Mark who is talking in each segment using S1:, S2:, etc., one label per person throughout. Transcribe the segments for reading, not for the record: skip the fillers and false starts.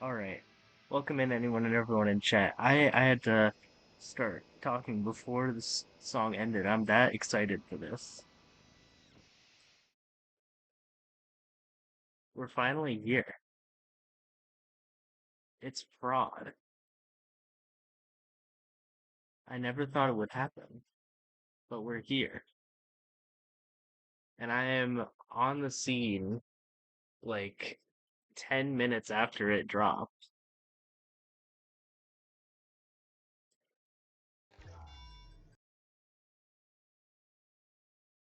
S1: All right. Welcome in anyone and everyone in chat. I had to start talking before this song ended. I'm that excited for this. We're finally here. It's fraud. I never thought it would happen, but we're here. And I am on the scene like 10 minutes after it dropped.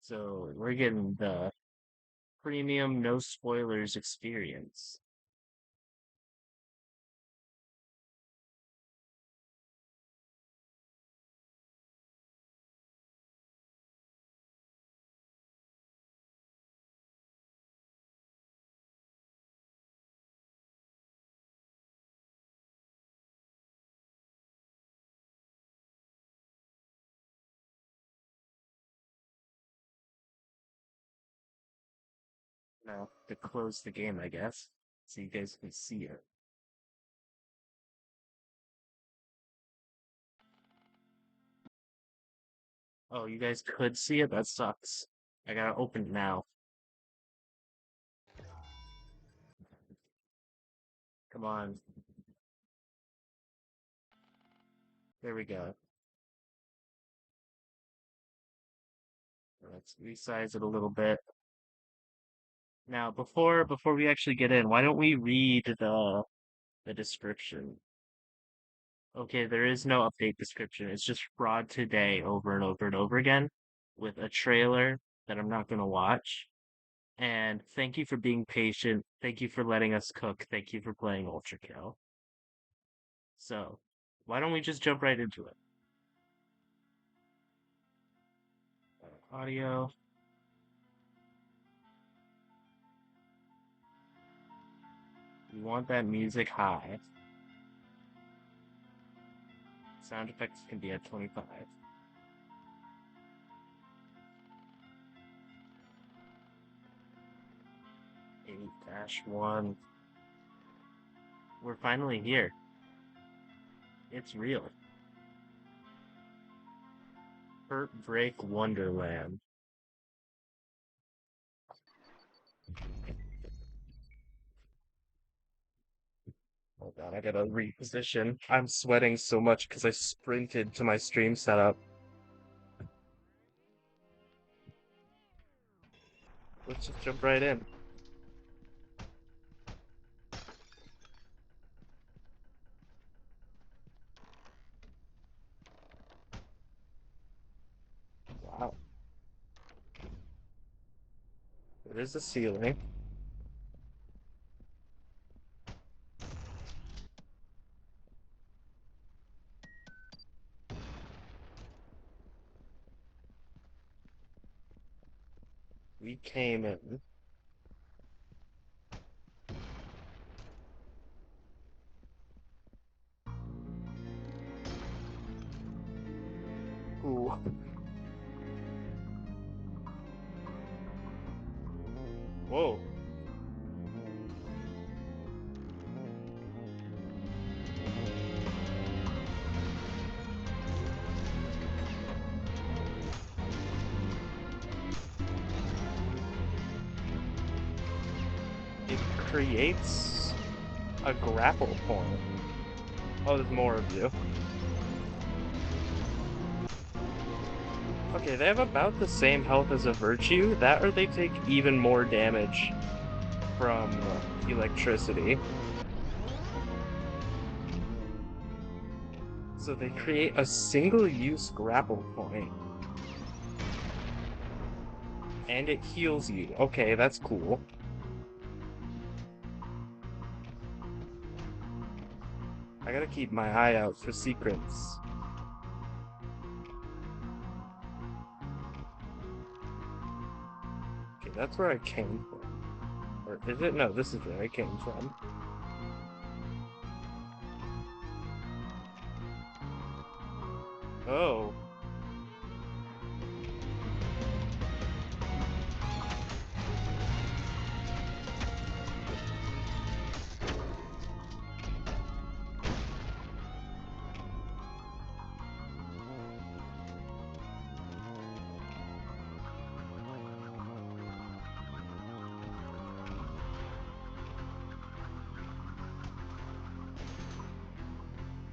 S1: So we're getting the premium no spoilers experience. Now to close the game, I guess, so you guys can see it. Oh, you guys could see it? That sucks. I gotta open it now. Come on. There we go. Let's resize it a little bit. Now, before we actually get in, why don't we read the description? Okay, there is no update description. It's just fraud today over and over and over again with a trailer that I'm not gonna watch. And thank you for being patient. Thank you for letting us cook. Thank you for playing Ultrakill. So, why don't we just jump right into it? Audio. We want that music high. Sound effects can be at 25. 8-1. We're finally here. It's real. Heartbreak Wonderland. Hold on, I gotta reposition. I'm sweating so much because I sprinted to my stream setup. Let's just jump right in. Wow. There is a ceiling. We came in. Ooh. Whoa. It creates a grapple point. Oh, there's more of you. Okay, they have about the same health as a Virtue. That or they take even more damage from electricity. So they create a single-use grapple point. And it heals you. Okay, that's cool. I gotta keep my eye out for secrets. Okay, that's where I came from. Or is it? No, this is where I came from. Oh.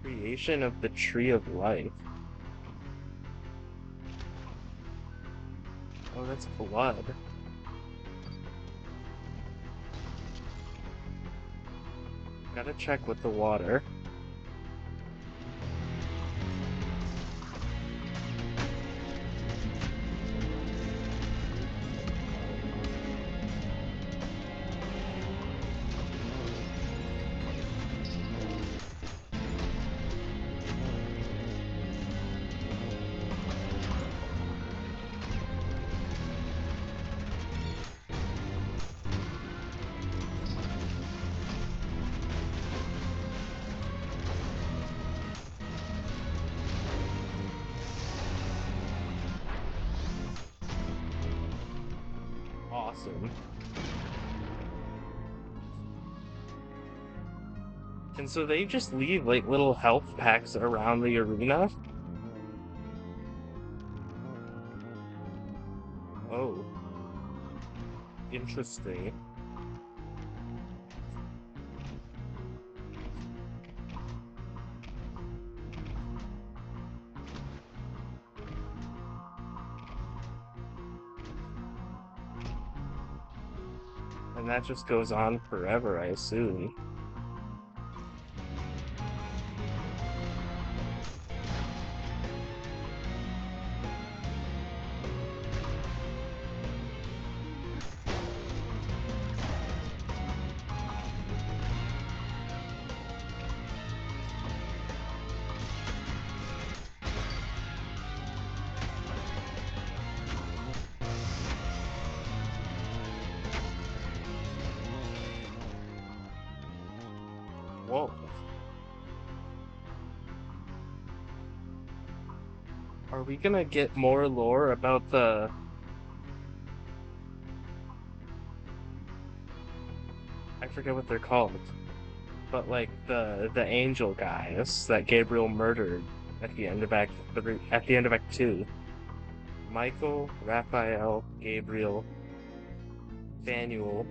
S1: Creation of the Tree of Life. Oh, that's blood. Gotta check with the water. Awesome. And so they just leave like little health packs around the arena? Oh, interesting. And that just goes on forever, I assume. Whoa. Are we gonna get more lore about I forget what they're called, but like the angel guys that Gabriel murdered at the end of at the end of Act 2. Michael, Raphael, Gabriel, Daniel,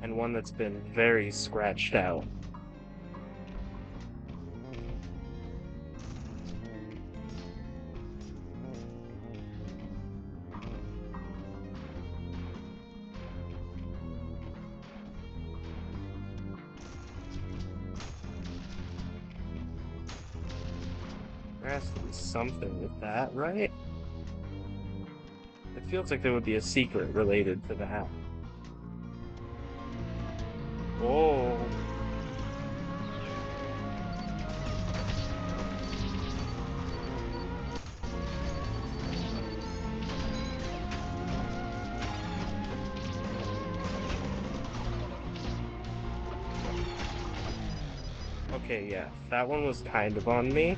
S1: and one that's been very scratched out. There has to be something with that, right? It feels like there would be a secret related to that. Oh, okay, yeah, that one was kind of on me.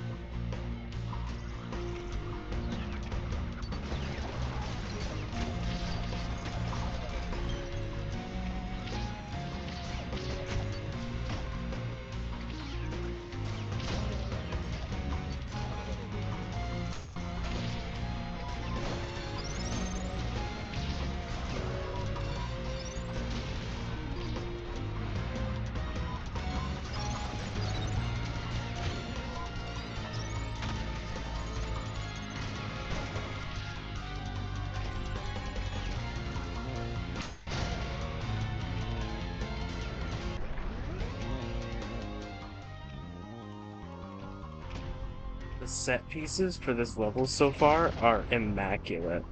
S1: The set pieces for this level so far are immaculate.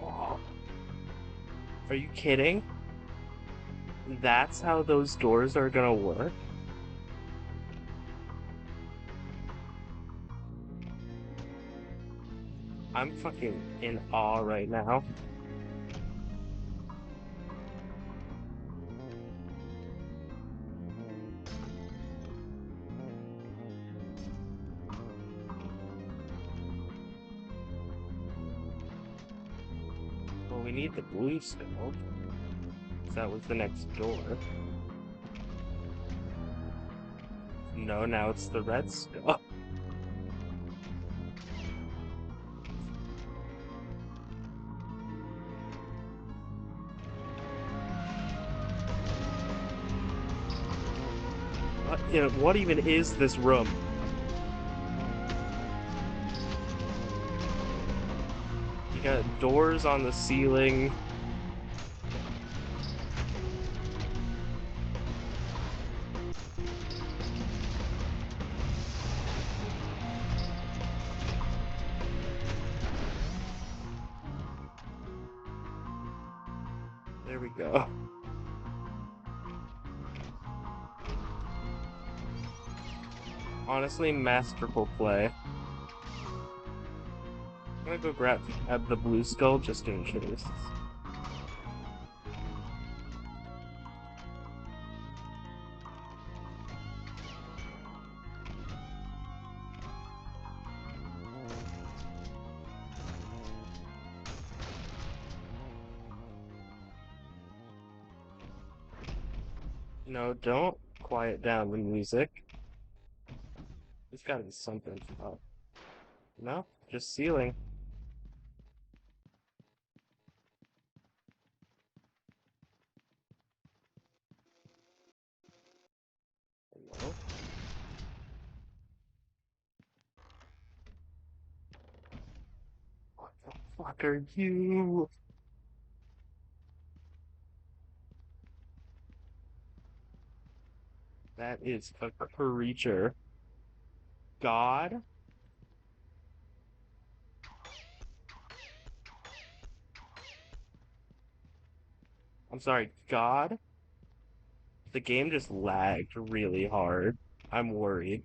S1: Oh, are you kidding? That's how those doors are gonna work? I'm fucking in awe right now. Well, we need the blue still. So that was the next door. No, now it's the red skull. What even is this room? You got doors on the ceiling. There we go. Honestly, masterful play. I'm gonna go grab the blue skull just in case. No, don't quiet down the music. There's gotta be something. Oh, no, just ceiling. Hello? What the fuck are you? That is a creature. God? I'm sorry, God? The game just lagged really hard. I'm worried.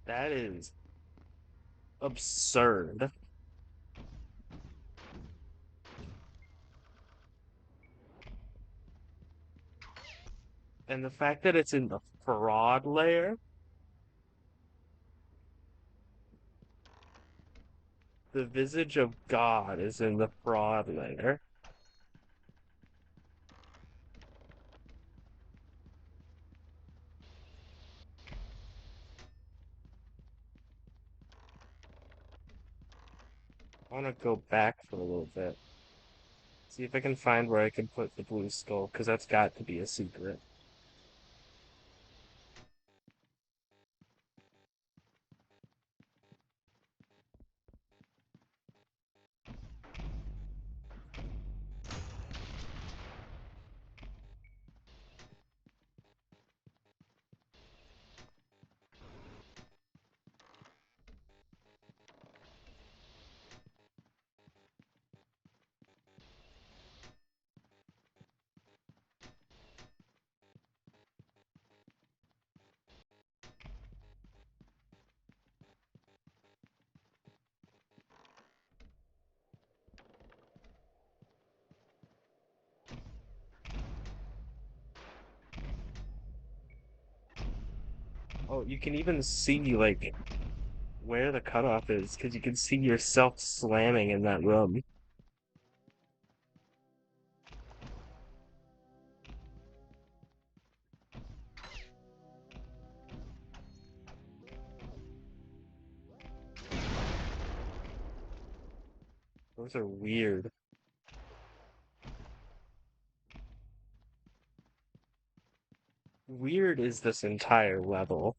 S1: That is absurd. And the fact that it's in the fraud layer, the visage of God is in the fraud layer. I want to go back for a little bit. See if I can find where I can put the blue skull, because that's got to be a secret. Oh, you can even see, like, where the cutoff is, because you can see yourself slamming in that room. Those are weird. Weird is this entire level.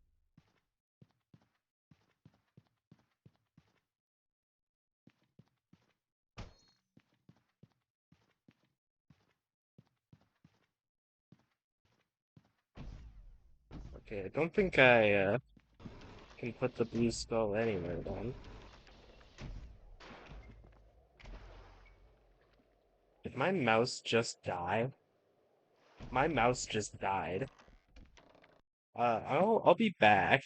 S1: Okay, I don't think I can put the blue skull anywhere then. Did my mouse just die? My mouse just died. I'll be back.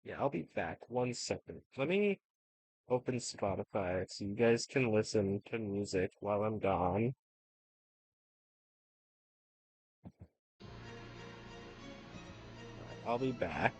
S1: Yeah, I'll be back. 1 second. Let me open Spotify so you guys can listen to music while I'm gone. I'll be back.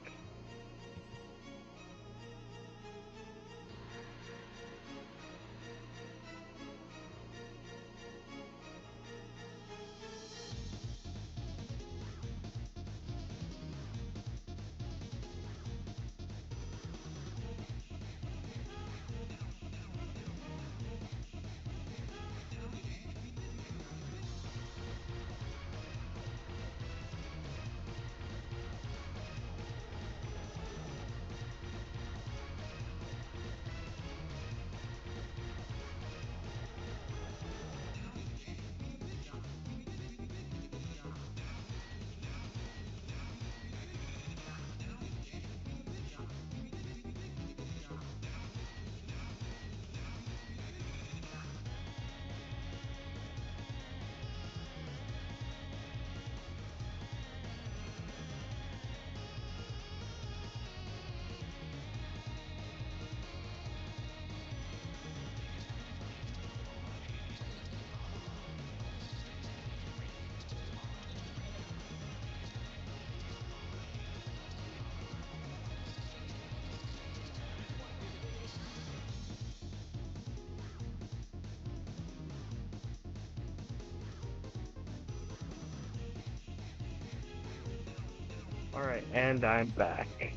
S1: All right, and I'm back. There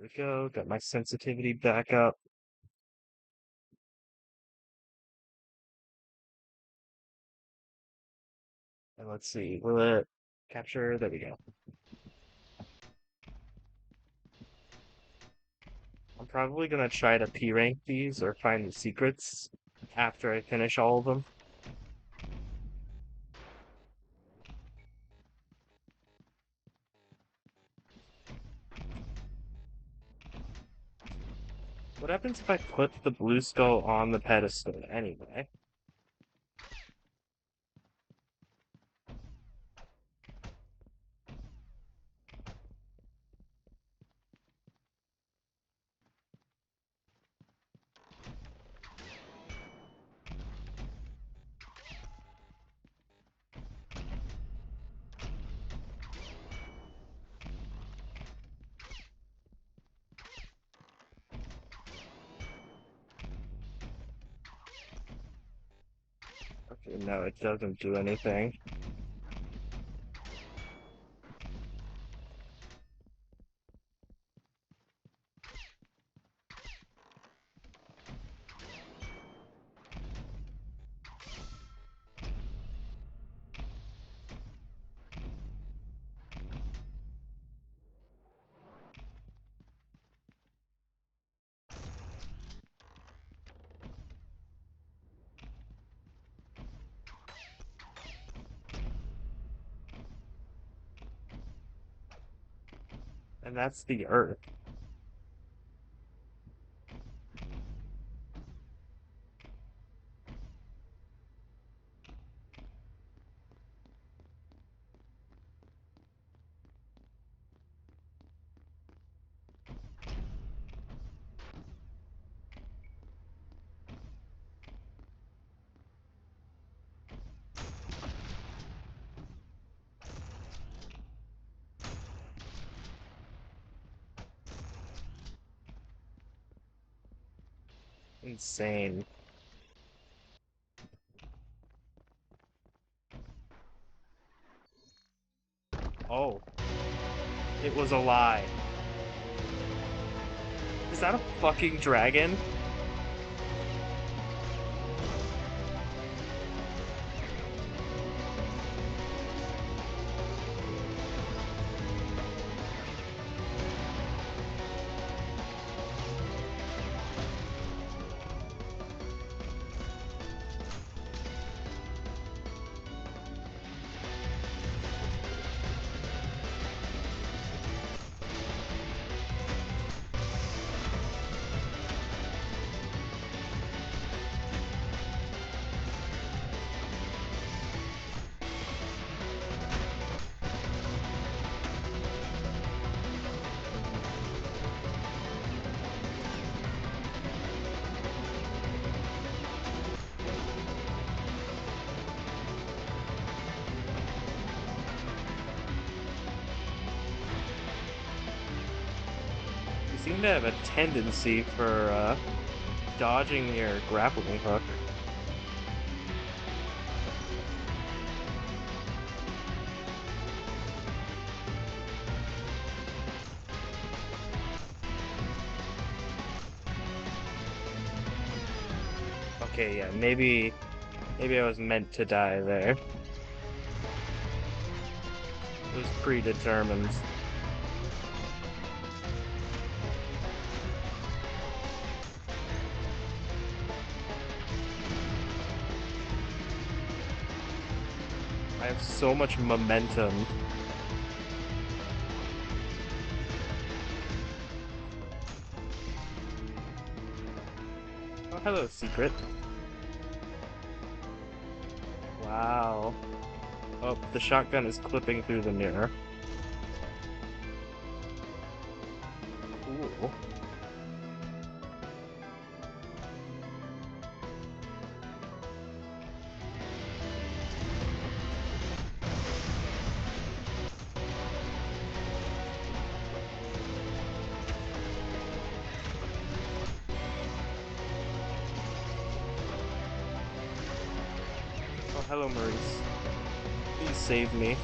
S1: we go. Got my sensitivity back up. And let's see, will it capture? There we go. I'm probably gonna try to P rank these or find the secrets after I finish all of them. What happens if I put the blue skull on the pedestal anyway? Okay, no, it doesn't do anything. And that's the Earth. Insane. Oh, it was a lie. Is that a fucking dragon? You seem to have a tendency for dodging your grappling hook. Okay, yeah, maybe I was meant to die there. It was predetermined. I have so much momentum. Oh, hello, secret. Wow. Oh, the shotgun is clipping through the mirror. Cool. hello, Maurice. Please save me.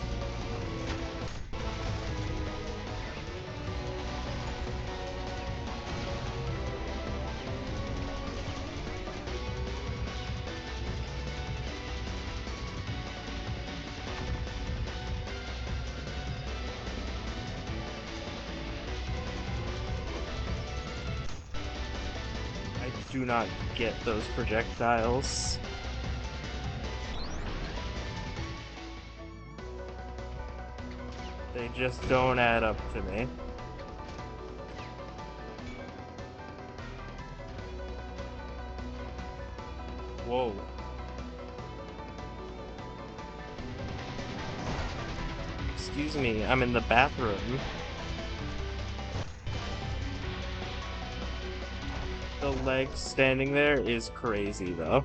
S1: I do not get those projectiles. They just don't add up to me. Whoa. Excuse me, I'm in the bathroom. The leg standing there is crazy, though.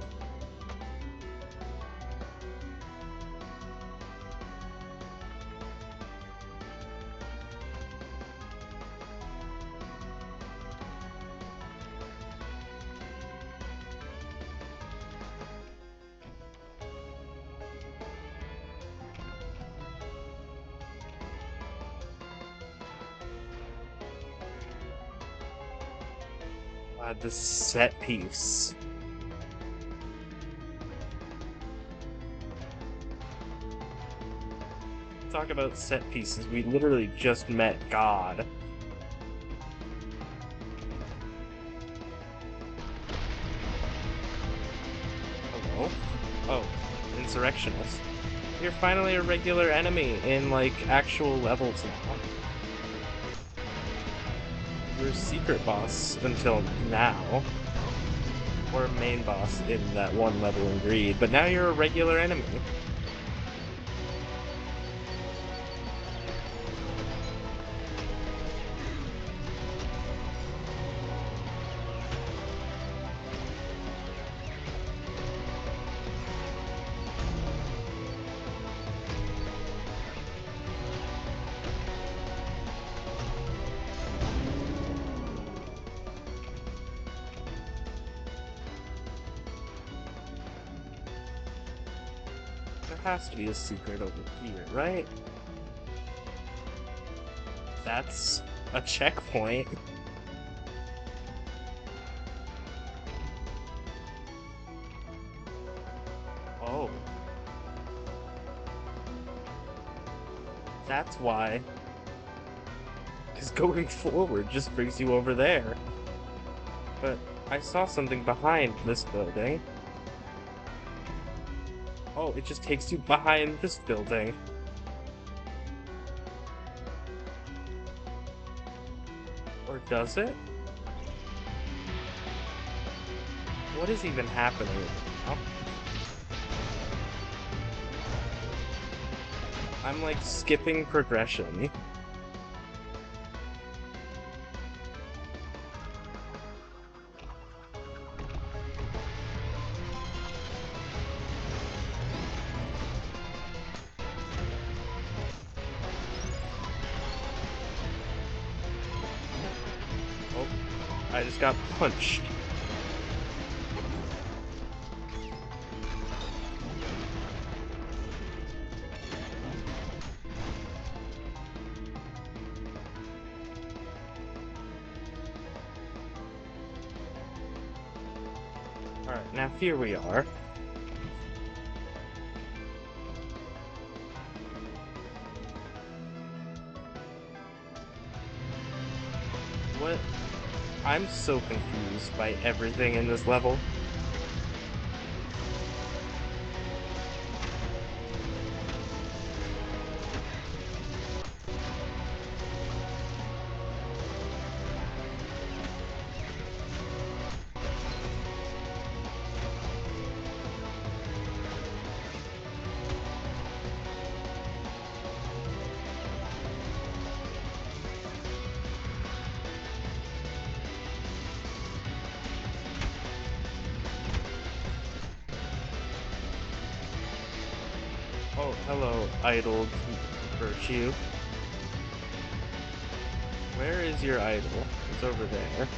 S1: The set piece. Talk about set pieces. We literally just met God. Hello? Oh, insurrectionist. You're finally a regular enemy in, like, actual levels now. You were a secret boss until now. Or a main boss in that one level in Greed, but now you're a regular enemy. There has to be a secret over here, right? That's a checkpoint. Oh. That's why. Because going forward just brings you over there. But I saw something behind this building. Oh, it just takes you behind this building. Or does it? What is even happening right now? I'm like skipping progression. Oh, I just got punched. Alright, now here we are. What? I'm so confused by everything in this level. Oh, hello, idle virtue. Where is your idol? It's over there.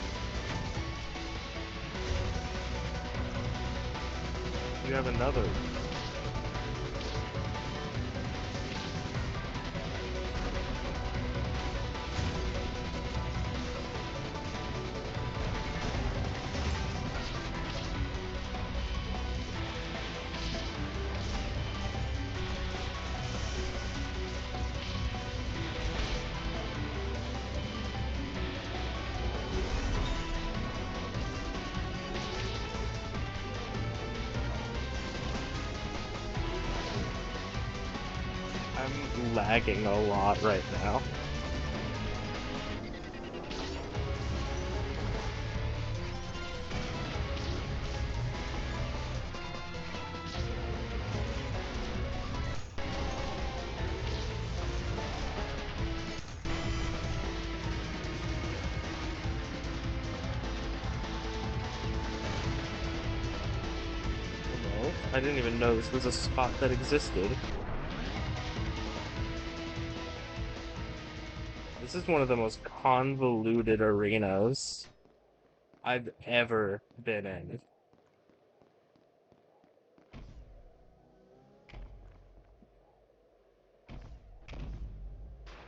S1: You have another. I'm lagging a lot right now. Hello? I didn't even know this was a spot that existed. This is one of the most convoluted arenas I've ever been in.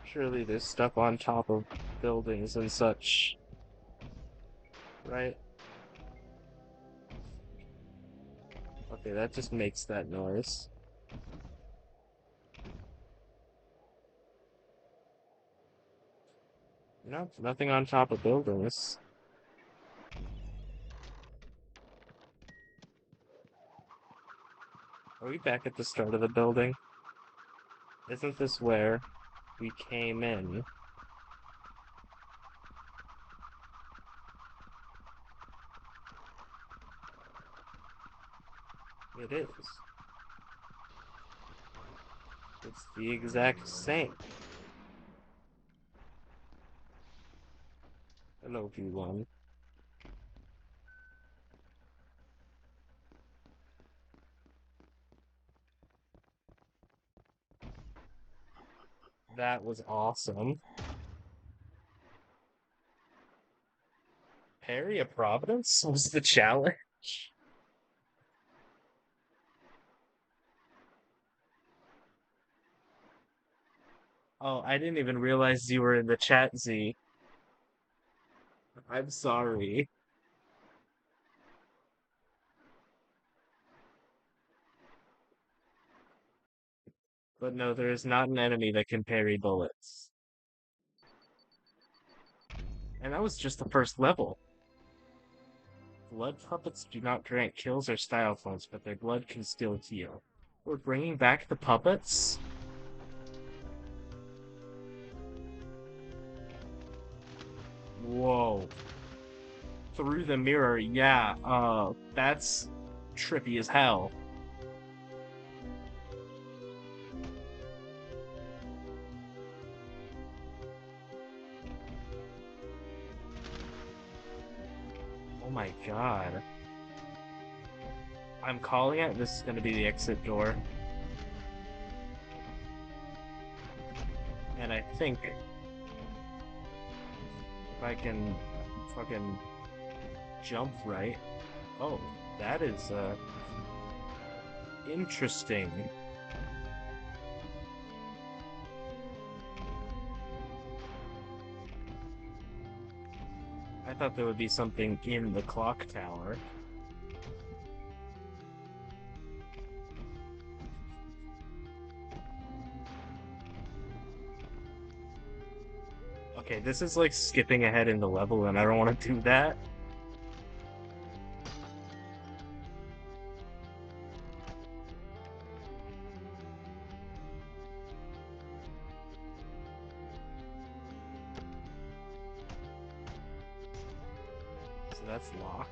S1: Surely there's stuff on top of buildings and such, right? Okay, that just makes that noise. No, nothing on top of buildings. Are we back at the start of the building? Isn't this where we came in? It is. It's the exact same. Hello, V1. That was awesome. Perry of Providence was the challenge. Oh, I didn't even realize you were in the chat, Z. I'm sorry. But no, there is not an enemy that can parry bullets. And that was just the first level. Blood puppets do not grant kills or style points, but their blood can still heal. We're bringing back the puppets? Whoa. Through the mirror, yeah, that's trippy as hell. Oh my god. I'm calling it, this is gonna be the exit door. And I think if I can fucking jump right. Oh, that is interesting. I thought there would be something in the clock tower. Okay, this is like skipping ahead in the level, and I don't want to do that. So that's lock.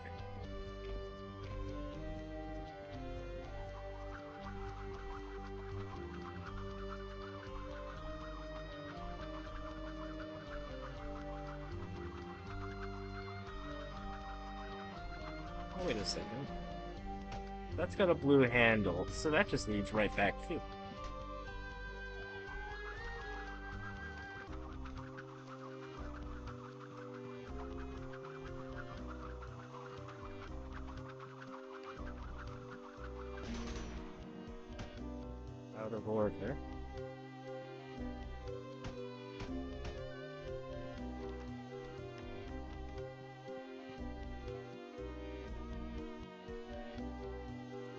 S1: Oh, wait a second. That's got a blue handle, so that just leads right back too. Out of order.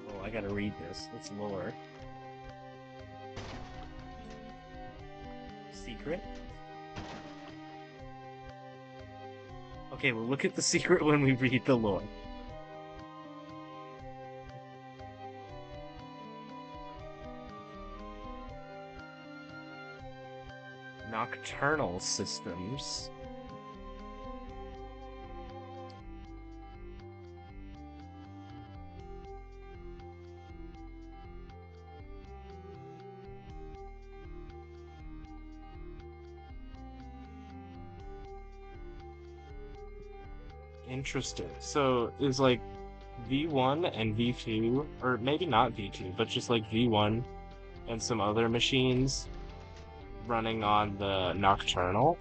S1: Oh, I gotta read this. It's lore. Secret? Okay, we'll look at the secret when we read the lore. Nocturnal systems. Interesting. So is like V1 and V2, or maybe not V2, but just like V1 and some other machines running on the Nocturnal?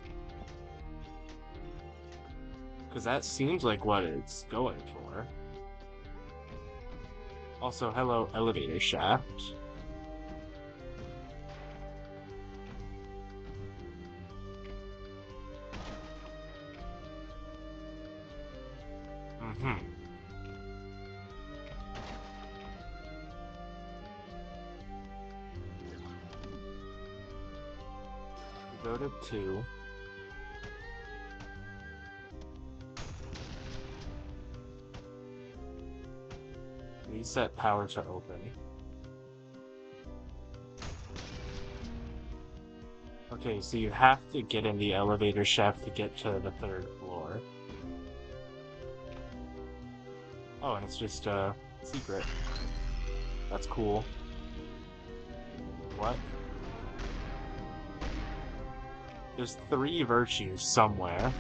S1: Because that seems like what it's going for. Also, hello, elevator shaft. Mm-hmm. Go to 2. Reset power to open. Okay, so you have to get in the elevator shaft to get to the 3rd floor. Oh, and it's just a secret. That's cool. What? There's 3 virtues somewhere.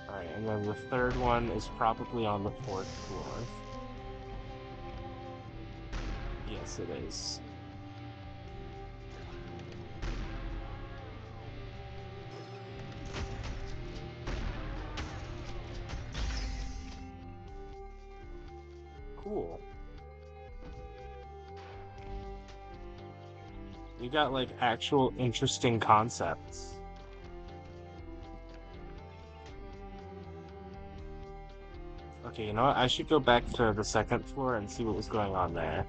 S1: Alright, and then the 3rd one is probably on the 4th floor. Yes, it is. Cool. You got like actual interesting concepts. Okay, you know what? I should go back to the 2nd floor and see what was going on there.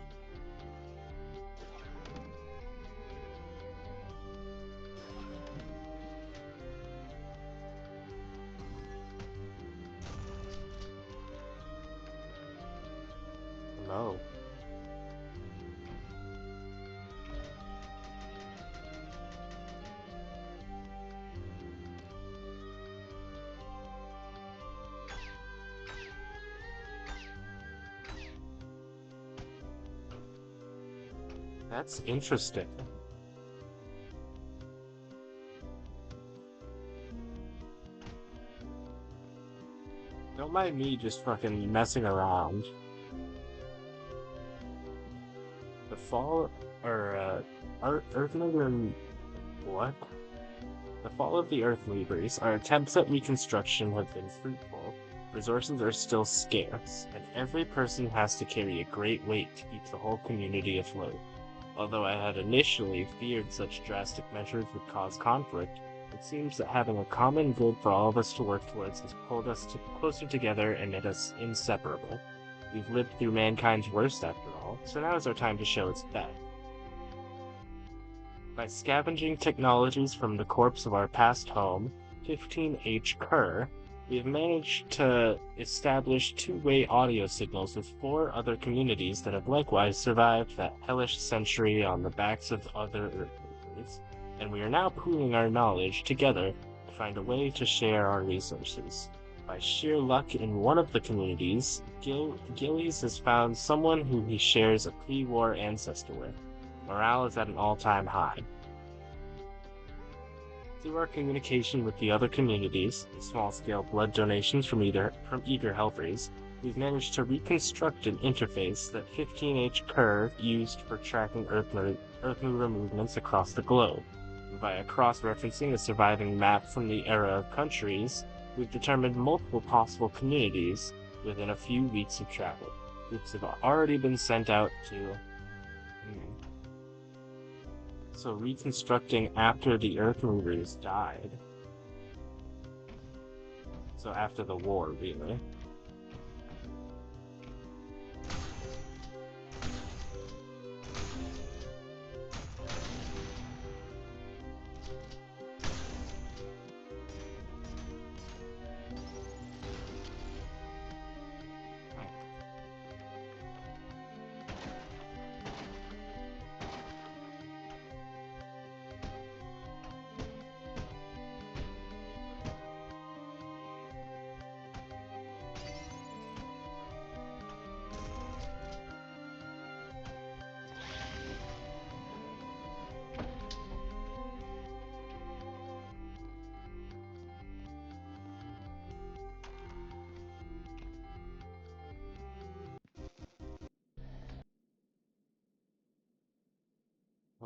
S1: Hello. That's interesting. Don't mind me just fucking messing around. The fall, or, Earth Mover, what? The fall of the Earth Movers. Our attempts at reconstruction have been fruitful. Resources are still scarce, and every person has to carry a great weight to keep the whole community afloat. Although I had initially feared such drastic measures would cause conflict, it seems that having a common good for all of us to work towards has pulled us closer together and made us inseparable. We've lived through mankind's worst after all, so now is our time to show its best. By scavenging technologies from the corpse of our past home, 15H Kerr, we have managed to establish two-way audio signals with 4 other communities that have likewise survived that hellish century on the backs of other Earthers, and we are now pooling our knowledge together to find a way to share our resources. By sheer luck in one of the communities, Gillies has found someone who he shares a pre-war ancestor with. Morale is at an all-time high. Through our communication with the other communities, and small-scale blood donations from eager helpers, we've managed to reconstruct an interface that 15H Kerr used for tracking Earthmover movements across the globe. Via cross-referencing a surviving map from the era of countries, we've determined multiple possible communities within a few weeks of travel. Groups have already been sent out to... So reconstructing after the Earthmovers died. So after the war, really.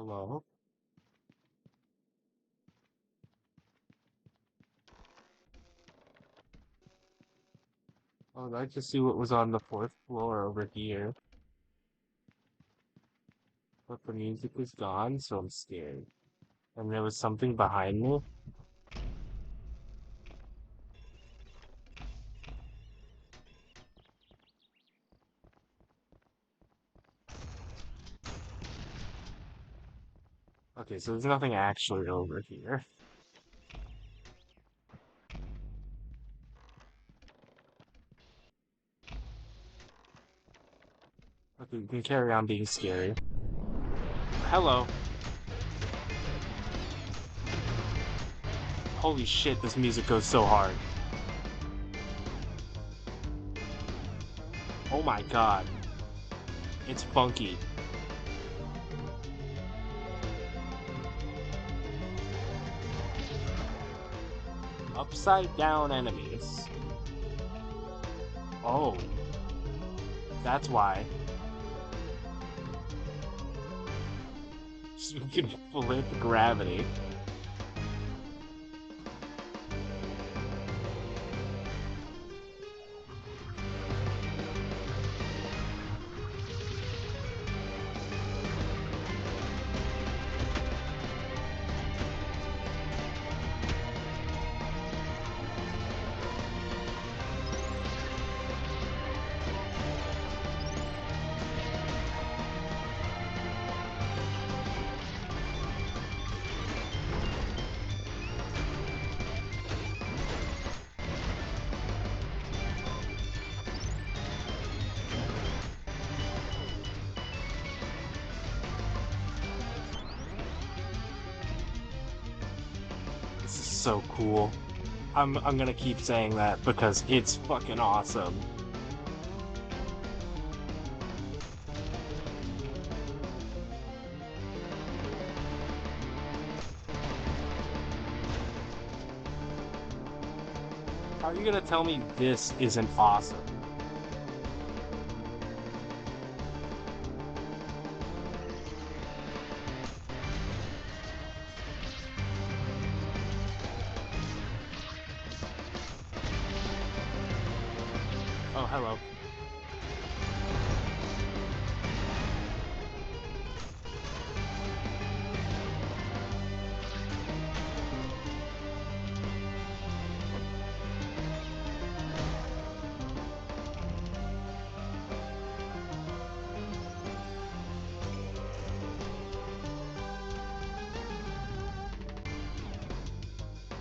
S1: Hello? I'd like to see what was on the fourth floor over here. But the music was gone, so I'm scared. And there was something behind me. Okay, so there's nothing actually over here. Okay, we can carry on being scary. Hello. Holy shit, this music goes so hard. Oh my god. It's funky. Upside down enemies. Oh, that's why. So we can flip gravity. This is so cool. I'm gonna keep saying that because it's fucking awesome. How are you gonna tell me this isn't awesome? Oh, hello.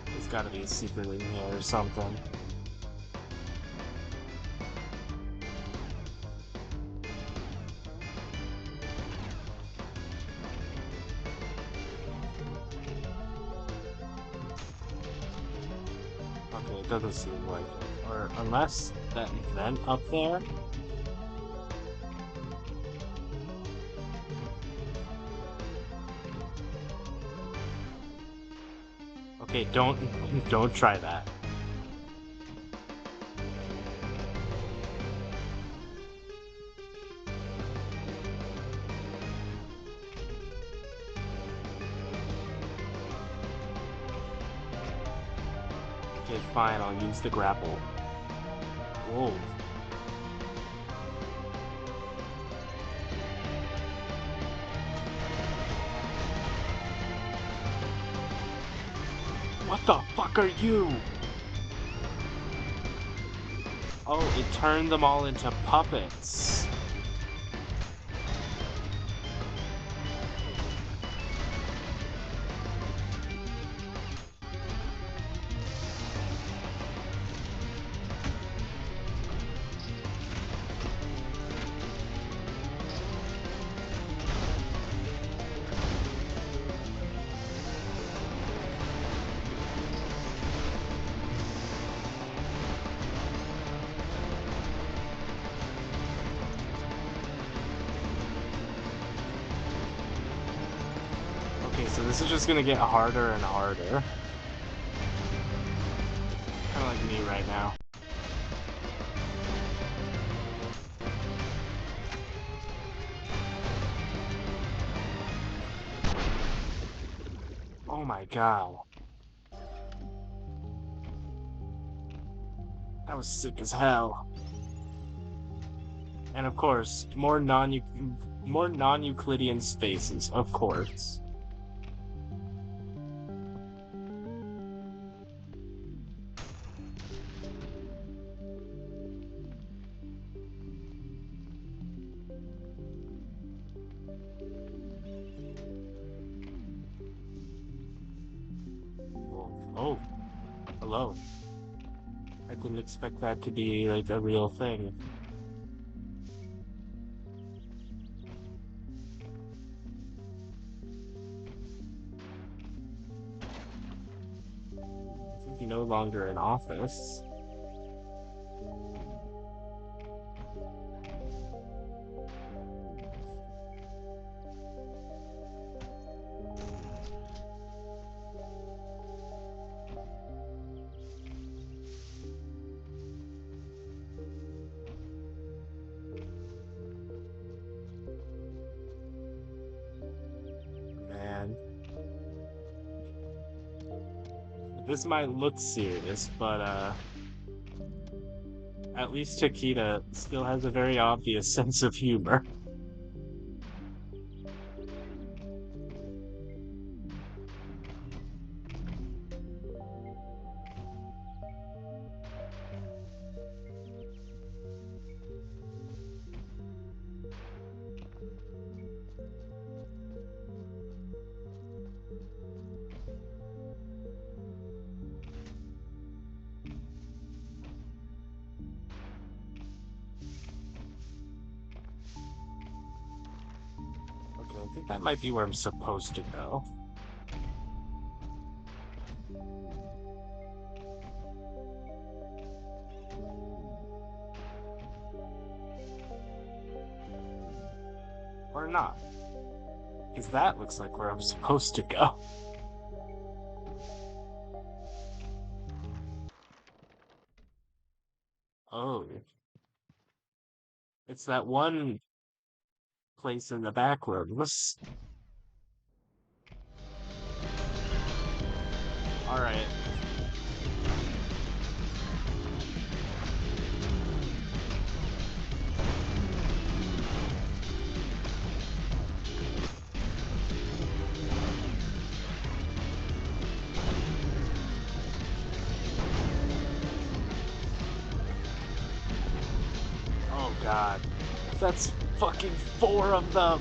S1: There's gotta be a secret in here or something. Okay, it doesn't seem like it. Or unless that vent up there. Okay, don't try that. Okay, fine, I'll use the grapple. Whoa. What the fuck are you? Oh, it turned them all into puppets. Okay, so this is just gonna get harder and harder. Kinda like me right now. Oh my god. That was sick as hell. And of course, more non-Euclidean spaces, of course. Oh, hello. I didn't expect that to be like a real thing. This is no longer in office. Man, this might look serious, but at least Chiquita still has a very obvious sense of humor. Okay, I think that might be where I'm supposed to go. Or not. Because that looks like where I'm supposed to go. Oh. It's that one place in the back rooms. Alright. Oh god. That's fucking 4 of them!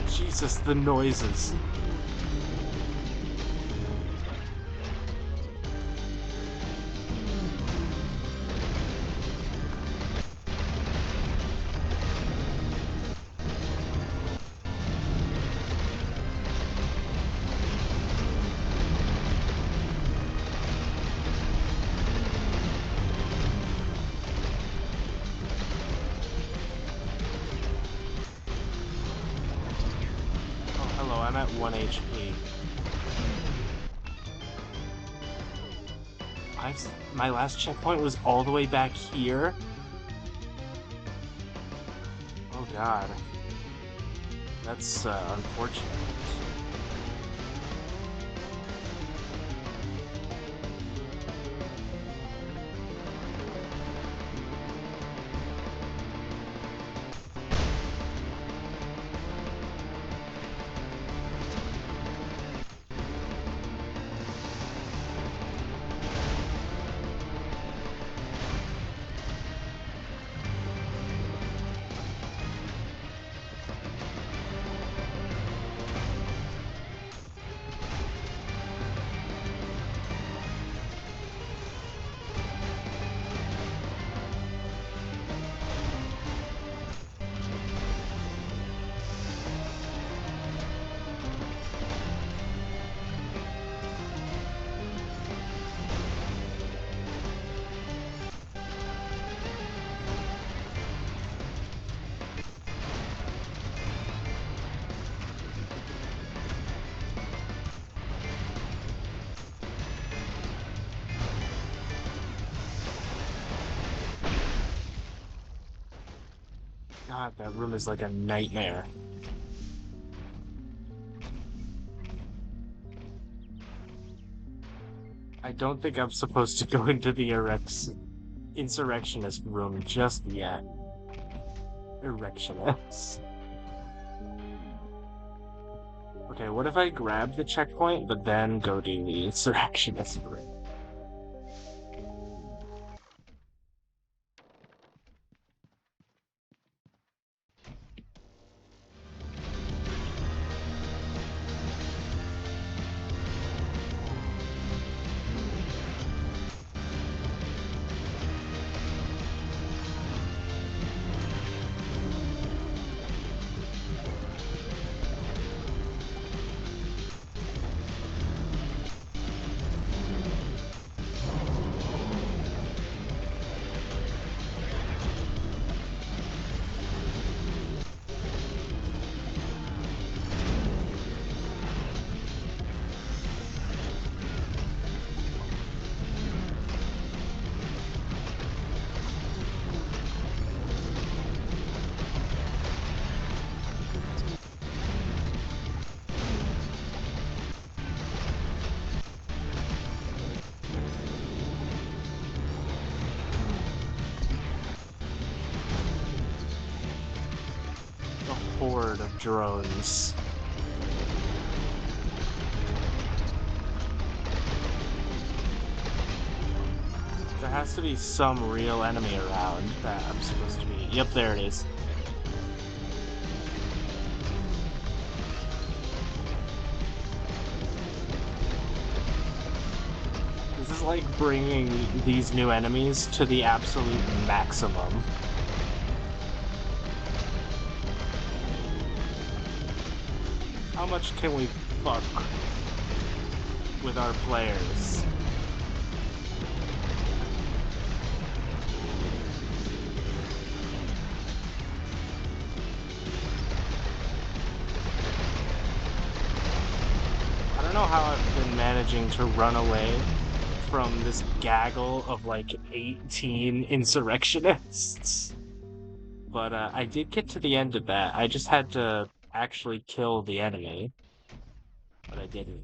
S1: Jesus, the noises. Oh, hello, I'm at 1 HP. My last checkpoint was all the way back here? Oh god. That's, unfortunate. God, that room is like a nightmare. I don't think I'm supposed to go into the insurrectionist room just yet. Erectionist. Okay, what if I grab the checkpoint, but then go to the insurrectionist room? A horde of drones. There has to be some real enemy around that I'm supposed to be. Yep, there it is. This is like bringing these new enemies to the absolute maximum. How much can we fuck with our players? I don't know how I've been managing to run away from this gaggle of like 18 insurrectionists. But I did get to the end of that. I just had to actually kill the enemy, but I didn't.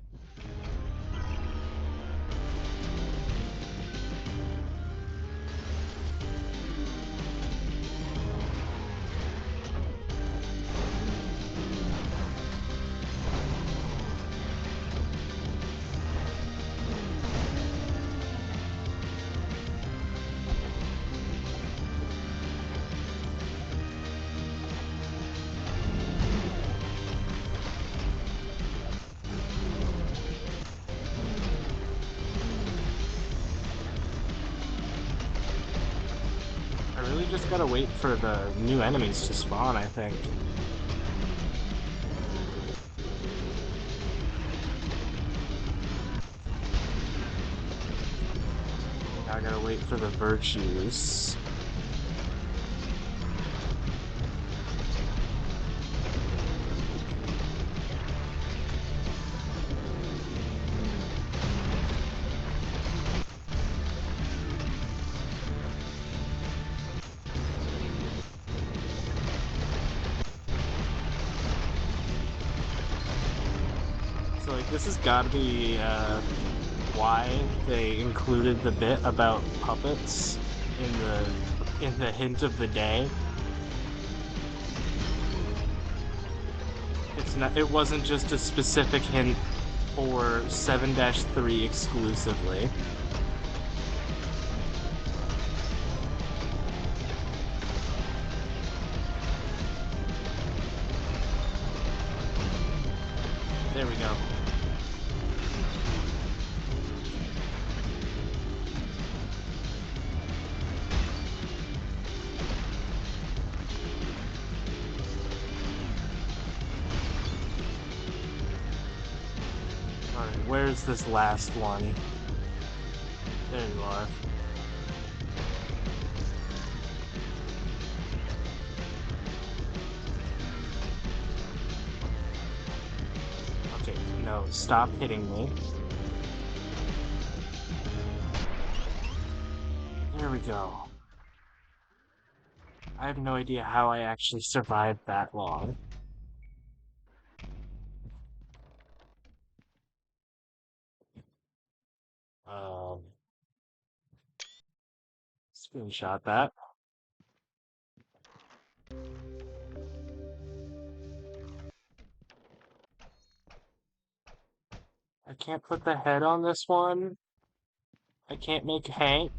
S1: I really just gotta wait for the new enemies to spawn, I think. Now I gotta wait for the virtues. So like this has gotta be why they included the bit about puppets in the hint of the day. It wasn't just a specific hint for 7-3 exclusively. There we go. Alright, where's this last one? There you are. Okay, no, stop hitting me. There we go. I have no idea how I actually survived that long. Um, Screenshot that. I can't put the head on this one. I can't make Hank.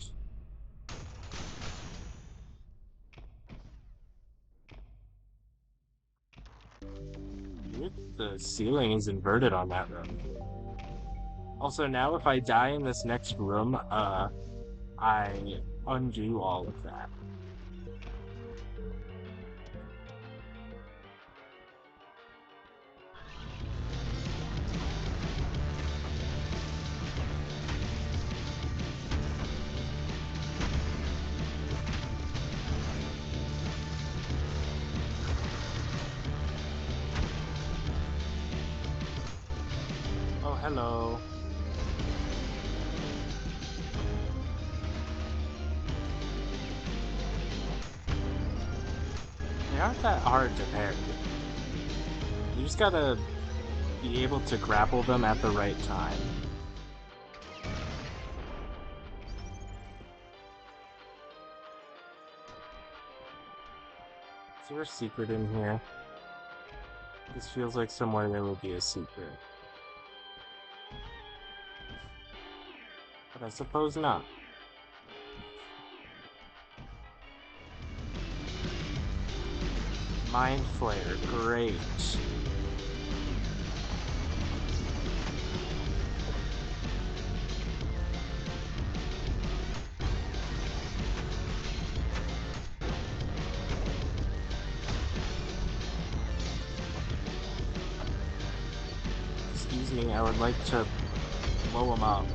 S1: The ceiling is inverted on that room. Also, now if I die in this next room, I undo all of that. Oh, hello. They aren't that hard to parry. You just gotta be able to grapple them at the right time. Is there a secret in here? This feels like somewhere there would be a secret. But I suppose not. Mind Flare, great. Excuse me, I would like to blow him up.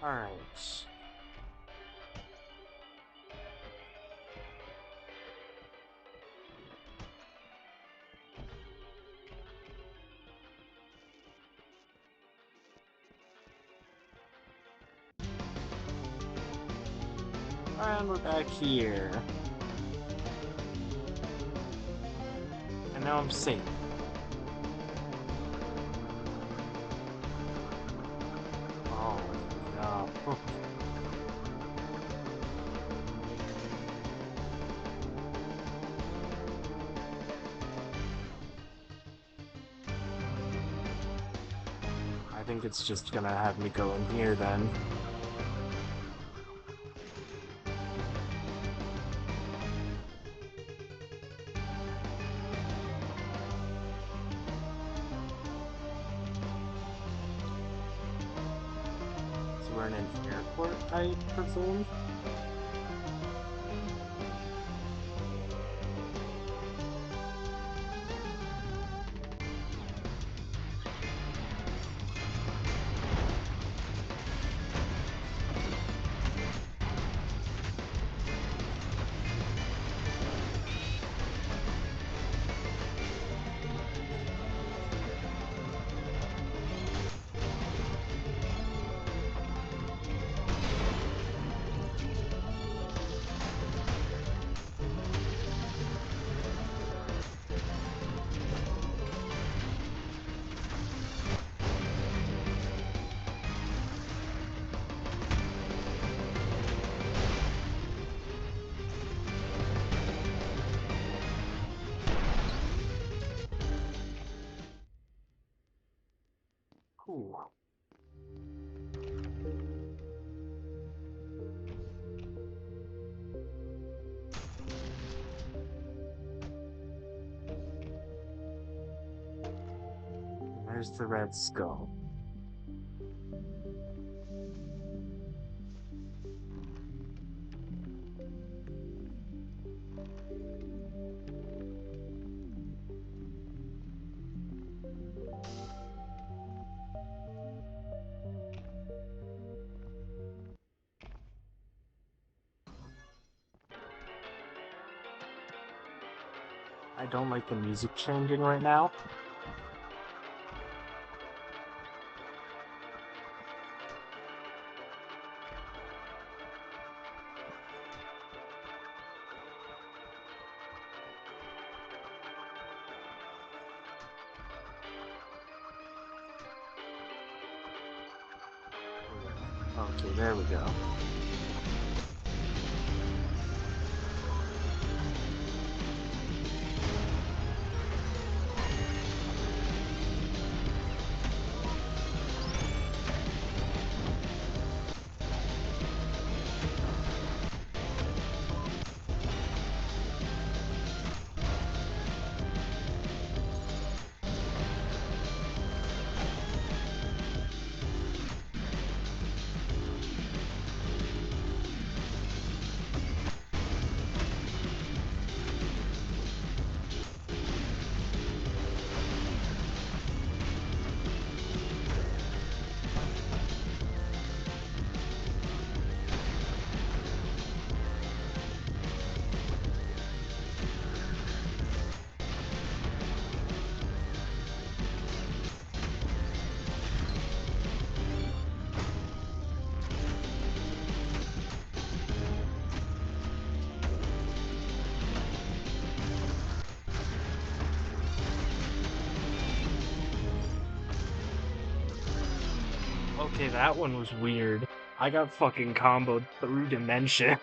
S1: Alright. And we're back here. And now I'm safe. Oh, no. I think it's just gonna have me go in here then. So we're in an airport, I presume? Cool. There's the red skull. I don't like the music changing right now. Okay, there we go. Okay, that one was weird. I got fucking comboed through Dimension.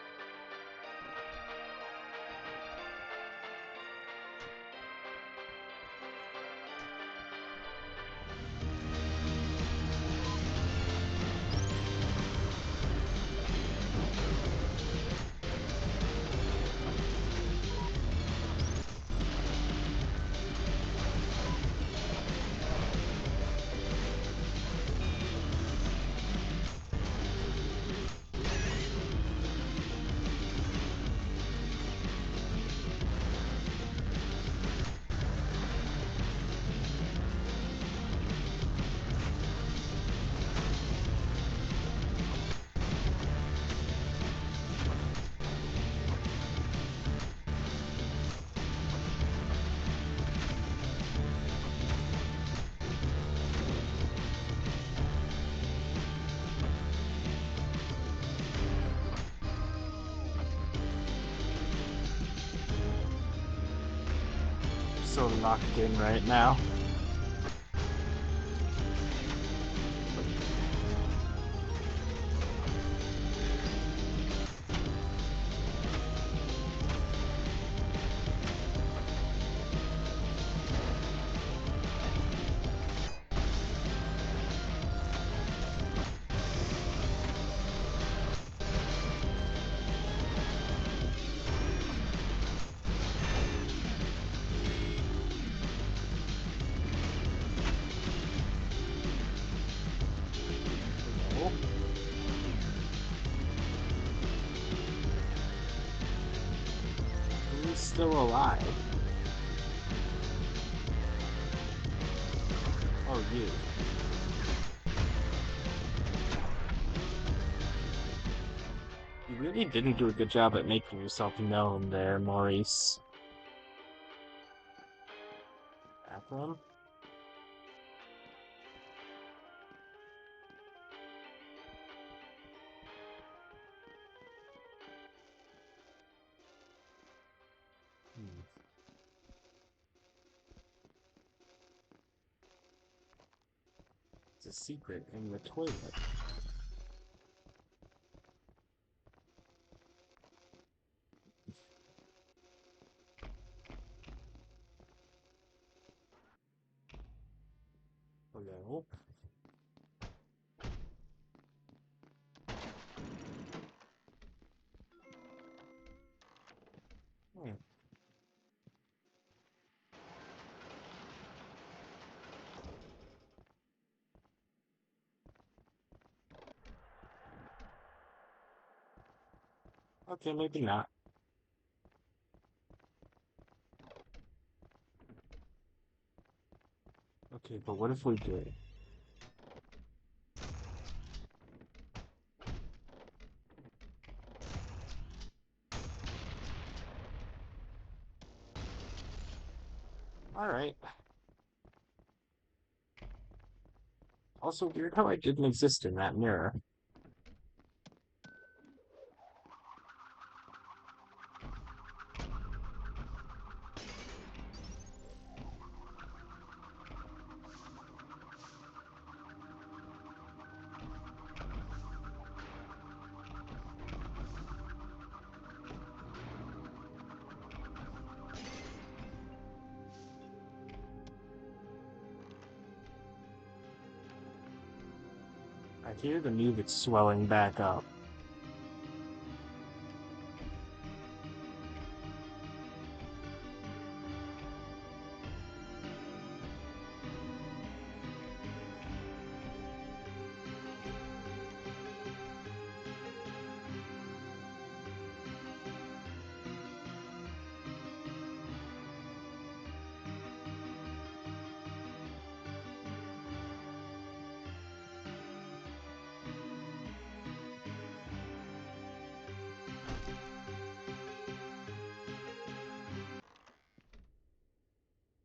S1: So locked in right now. Hello? Who is still alive? Oh, you. You really didn't do a good job at making yourself known there, Maurice. Bathroom? Hmm. It's a secret in the toilet. Hello? Hmm. Okay, maybe not. Okay, but what if we did? Alright. Also weird how I didn't exist in that mirror. I hear the music swelling back up.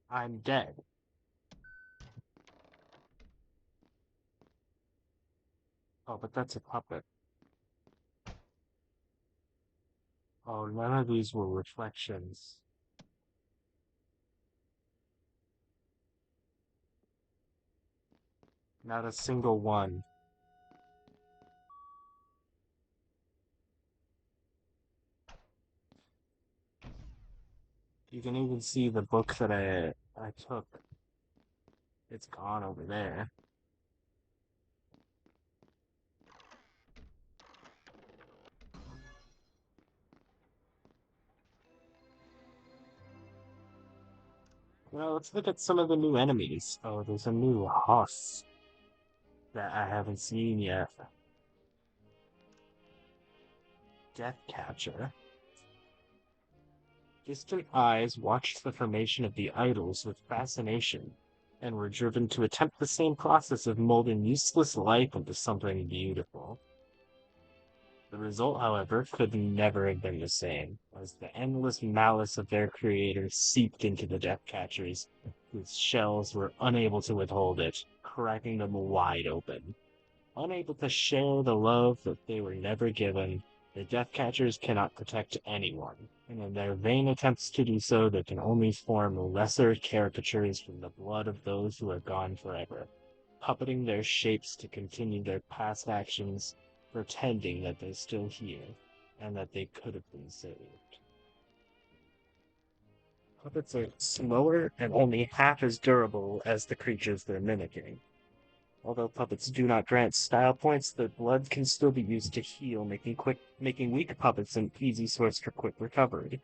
S1: I'm dead. Oh, but that's a puppet. Oh, none of these were reflections. Not a single one. You can even see the book that I took. It's gone over there. Well, let's look at some of the new enemies. Oh, there's a new hoss that I haven't seen yet. Deathcatcher. Distant eyes watched the formation of the idols with fascination, and were driven to attempt the same process of molding useless life into something beautiful. The result, however, could never have been the same, as the endless malice of their creators seeped into the Deathcatchers, whose shells were unable to withhold it, cracking them wide open. Unable to share the love that they were never given, the Deathcatchers cannot protect anyone, and in their vain attempts to do so, they can only form lesser caricatures from the blood of those who are gone forever, puppeting their shapes to continue their past actions, pretending that they're still here, and that they could have been saved. Puppets are slower and only half as durable as the creatures they're mimicking. Although puppets do not grant style points, their blood can still be used to heal, making weak puppets an easy source for quick recovery.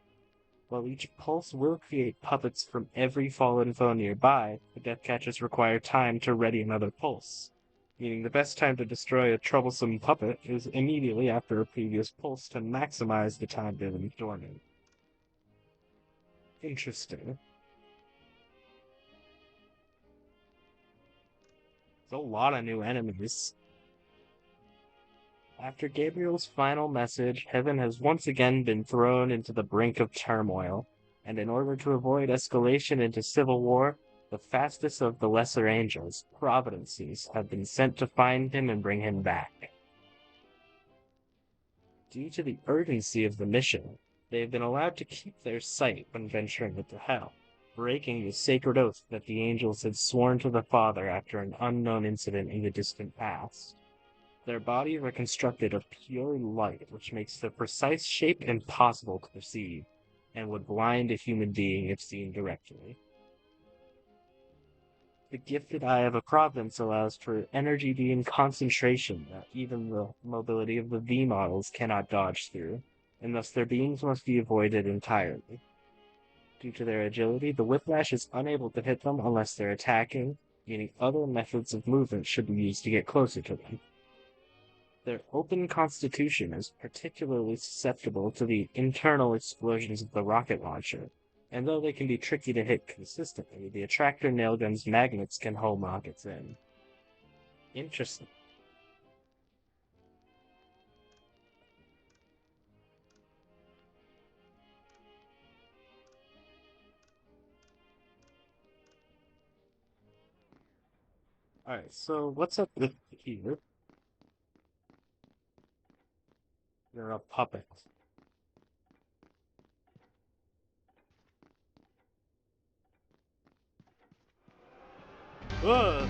S1: While each pulse will create puppets from every fallen foe nearby, the Deathcatchers require time to ready another pulse, meaning the best time to destroy a troublesome puppet is immediately after a previous pulse to maximize the time they've been dormant. Interesting. There's a lot of new enemies. After Gabriel's final message, heaven has once again been thrown into the brink of turmoil, and in order to avoid escalation into civil war, the fastest of the lesser angels, providences, have been sent to find him and bring him back. Due to the urgency of the mission, they have been allowed to keep their sight when venturing into hell, breaking the sacred oath that the angels had sworn to the Father after an unknown incident in the distant past. Their bodies are constructed of pure light, which makes their precise shape impossible to perceive, and would blind a human being if seen directly. The gifted eye of a province allows for energy beam concentration that even the mobility of the V models cannot dodge through, and thus their beams must be avoided entirely. Due to their agility, the whiplash is unable to hit them unless they're attacking, meaning other methods of movement should be used to get closer to them. Their open constitution is particularly susceptible to the internal explosions of the rocket launcher, and though they can be tricky to hit consistently, the attractor nailgun's magnets can home rockets in. Interesting. Alright, so what's up with here? You're a puppet. Ugh!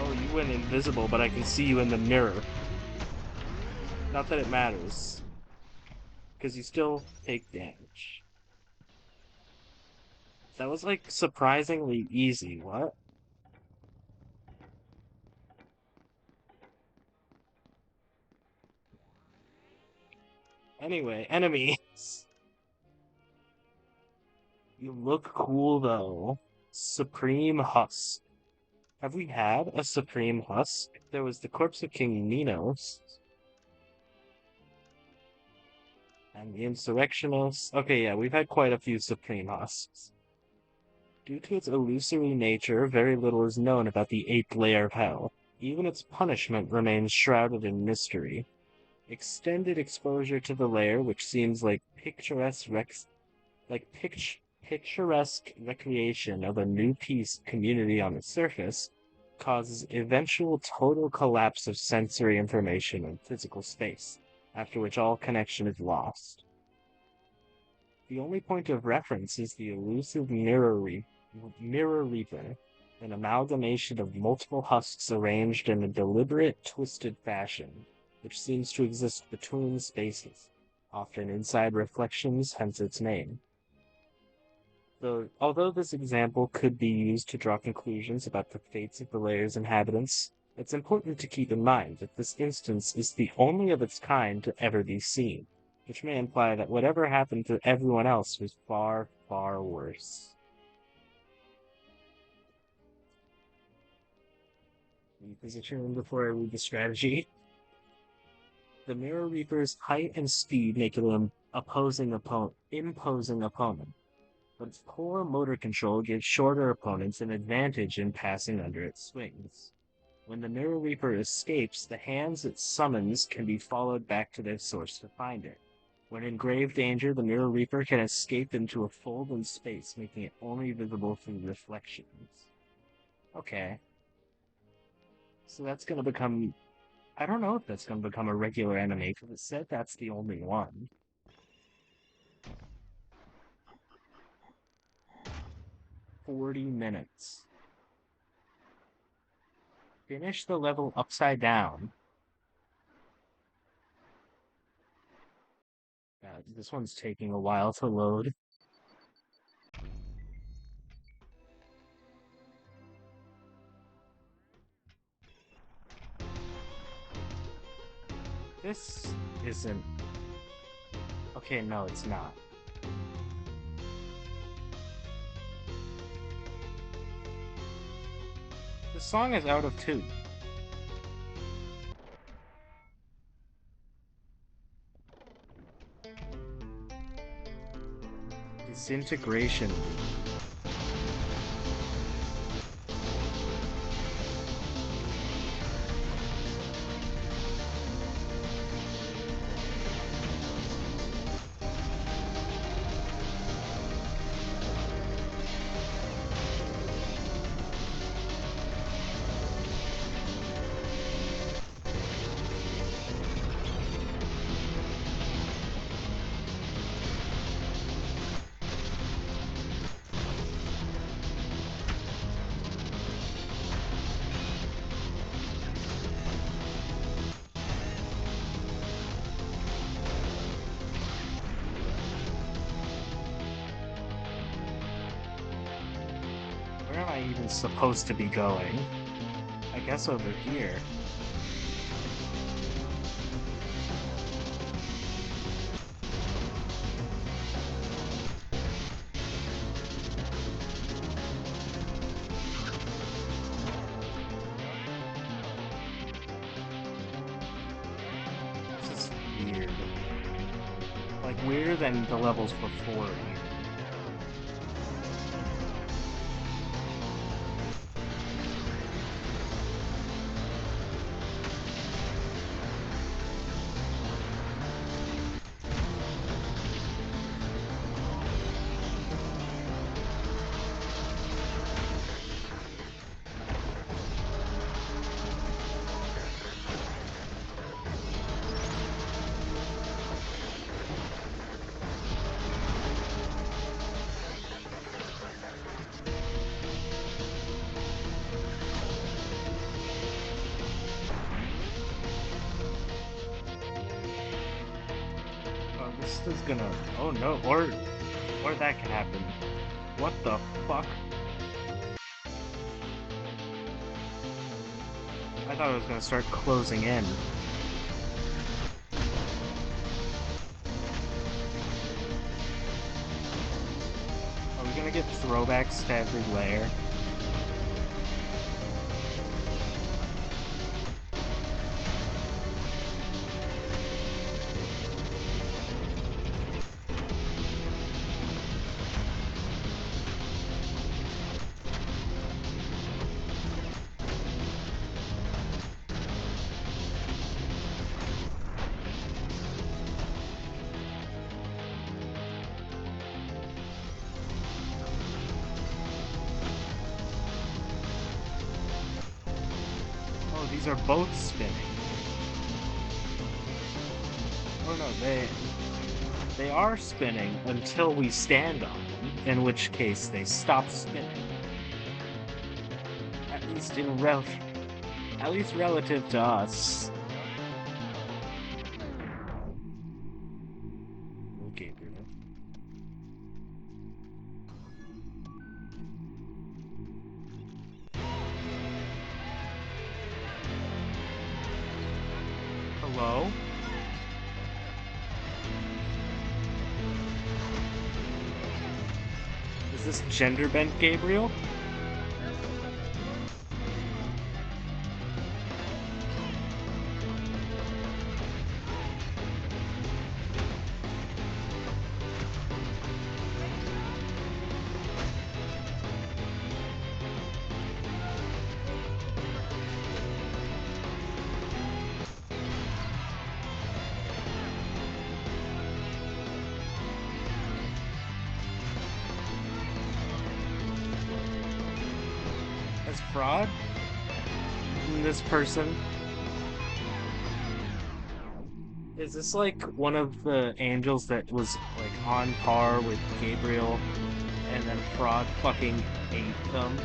S1: Oh, you went invisible, but I can see you in the mirror. Not that it matters, because you still take damage. That was like surprisingly easy. What? Anyway, enemies. You look cool though. Supreme Husk. Have we had a Supreme Husk? There was the corpse of King Minos and the Insurrectionists. Okay, yeah, we've had quite a few Supreme Husks. Due to its illusory nature, very little is known about the eighth layer of Hell. Even its punishment remains shrouded in mystery. Extended exposure to the layer, which seems like picturesque recreation of a new peace community on the surface, causes eventual total collapse of sensory information and physical space, after which all connection is lost. The only point of reference is the elusive Mirror Reaper, an amalgamation of multiple husks arranged in a deliberate, twisted fashion, which seems to exist between spaces, often inside reflections, hence its name. Although this example could be used to draw conclusions about the fates of the layer's inhabitants, it's important to keep in mind that this instance is the only of its kind to ever be seen, which may imply that whatever happened to everyone else was far, far worse. Reposition before I read the strategy. The Mirror Reaper's height and speed make it an imposing opponent, but its poor motor control gives shorter opponents an advantage in passing under its swings. When the Mirror Reaper escapes, the hands it summons can be followed back to their source to find it. When in grave danger, the Mirror Reaper can escape into a fold in space, making it only visible through reflections. Okay. So that's gonna become... I don't know if that's gonna become a regular enemy, because it said that's the only one. 40 minutes. Finish the level upside down. This one's taking a while to load. This isn't... Okay, no, it's not. The song is out of tune. Disintegration. Where am I even supposed to be going? I guess over here. This is weird. Like, weirder than the levels before here. Oh, this is gonna. Oh no, or that can happen. What the fuck? I thought it was gonna start closing in. Are we gonna get throwbacks to every layer? Oh, these are both spinning. Oh no, they are spinning until we stand on them, in which case they stop spinning. At least at least relative to us. Okay, Bruno. Hello? Is this gender bent Gabriel? As fraud? This person? Is this like one of the angels that was like on par with Gabriel and then fraud fucking ate them?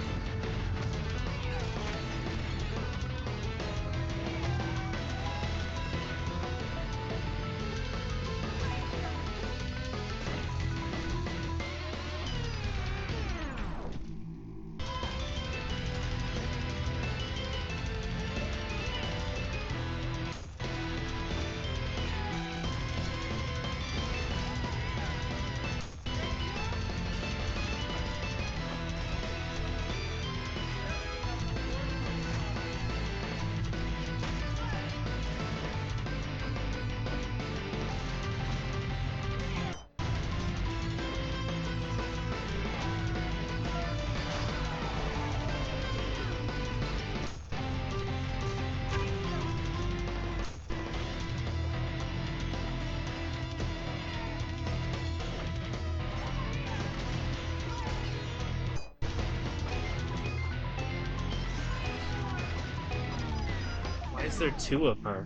S1: Why is there two of her?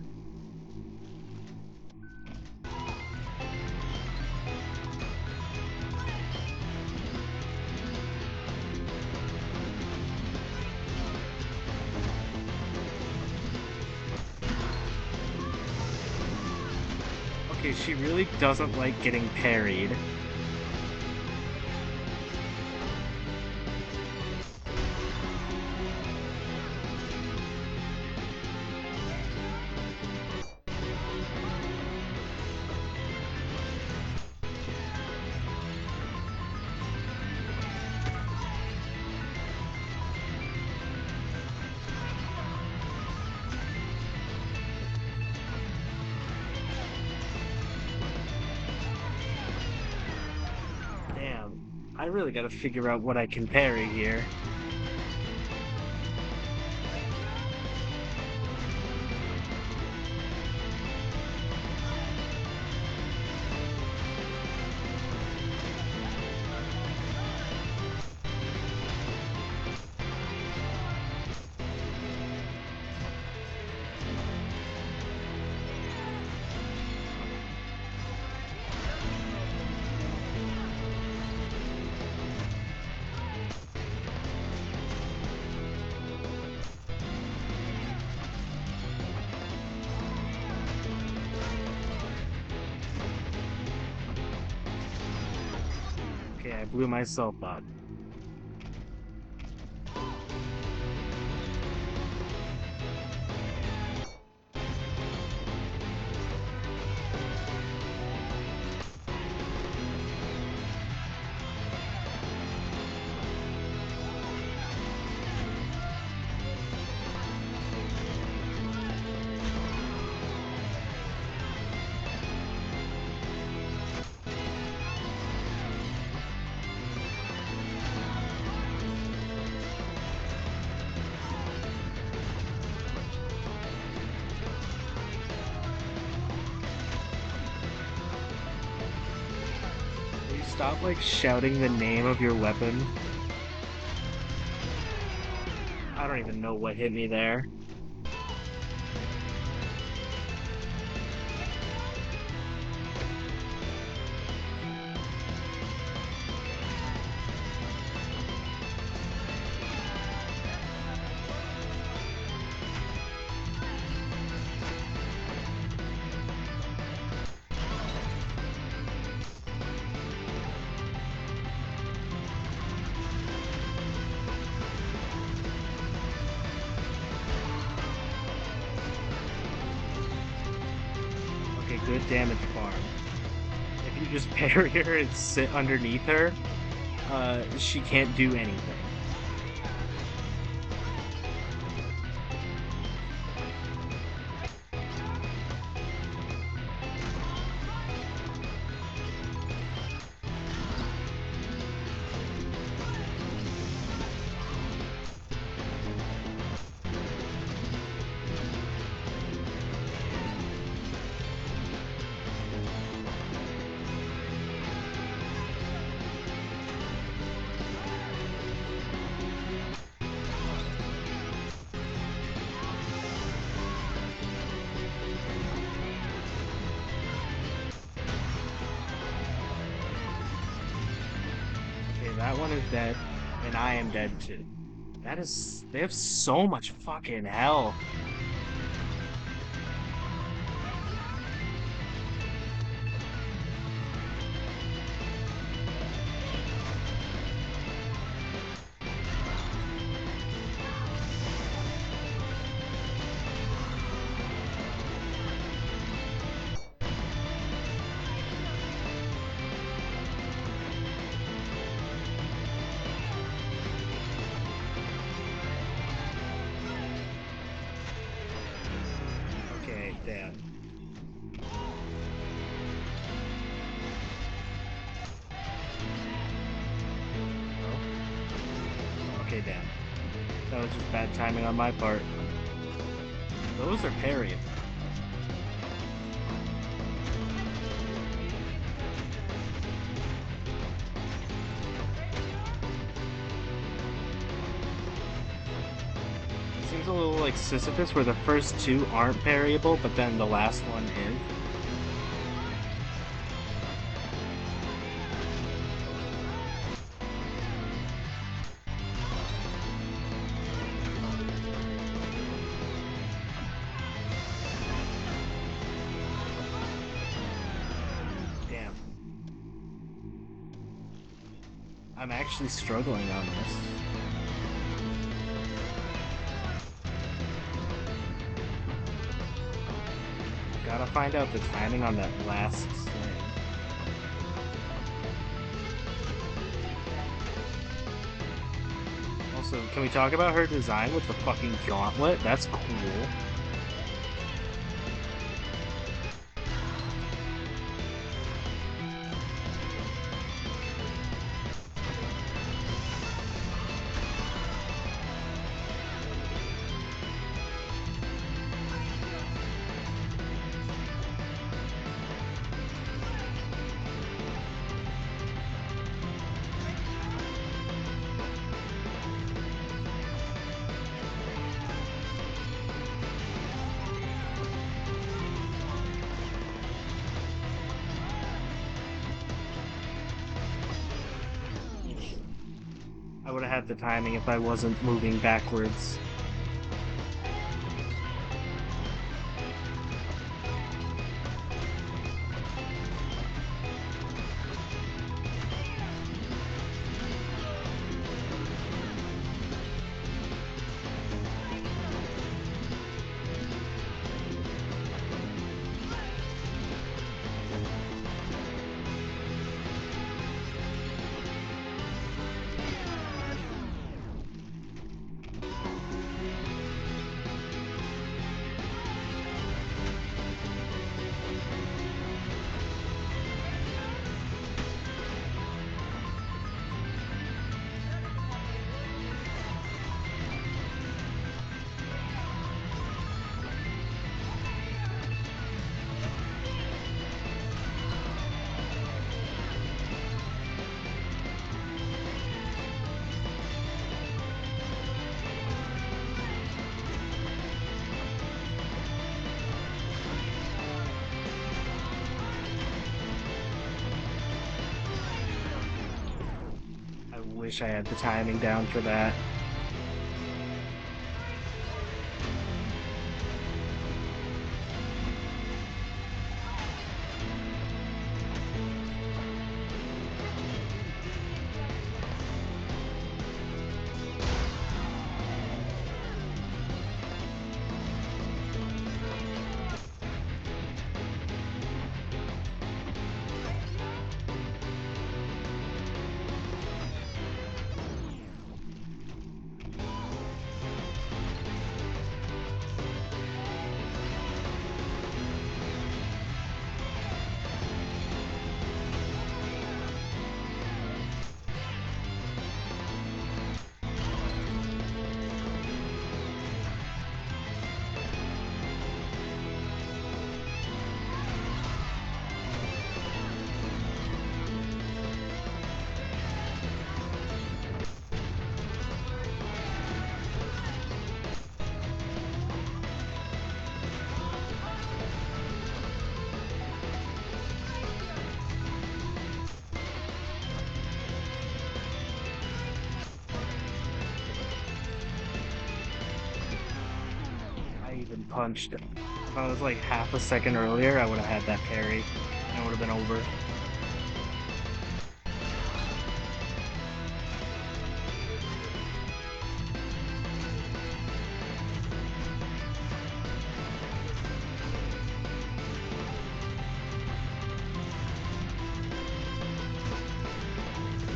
S1: Okay, she really doesn't like getting parried. I really gotta figure out what I can parry here. Okay, I blew myself up. Will you stop, like, shouting the name of your weapon? I don't even know what hit me there. Okay, good damage farm. If you just parry her and sit underneath her, she can't do anything. Okay, that one is dead, and I am dead too. That is, they have so much fucking health. Okay, damn. Oh, okay, damn. That was just bad timing on my part. Those are parrying. It seems a little like Sisyphus, where the first two aren't parryable, but then the last one is. Damn. I'm actually struggling on this. I gotta find out the timing on that last swing. Also, can we talk about her design with the fucking gauntlet? That's cool. would have had the timing if I wasn't moving backwards. I wish I had the timing down for that. I even punched. If I was like half a second earlier, I would have had that parry, and it would have been over.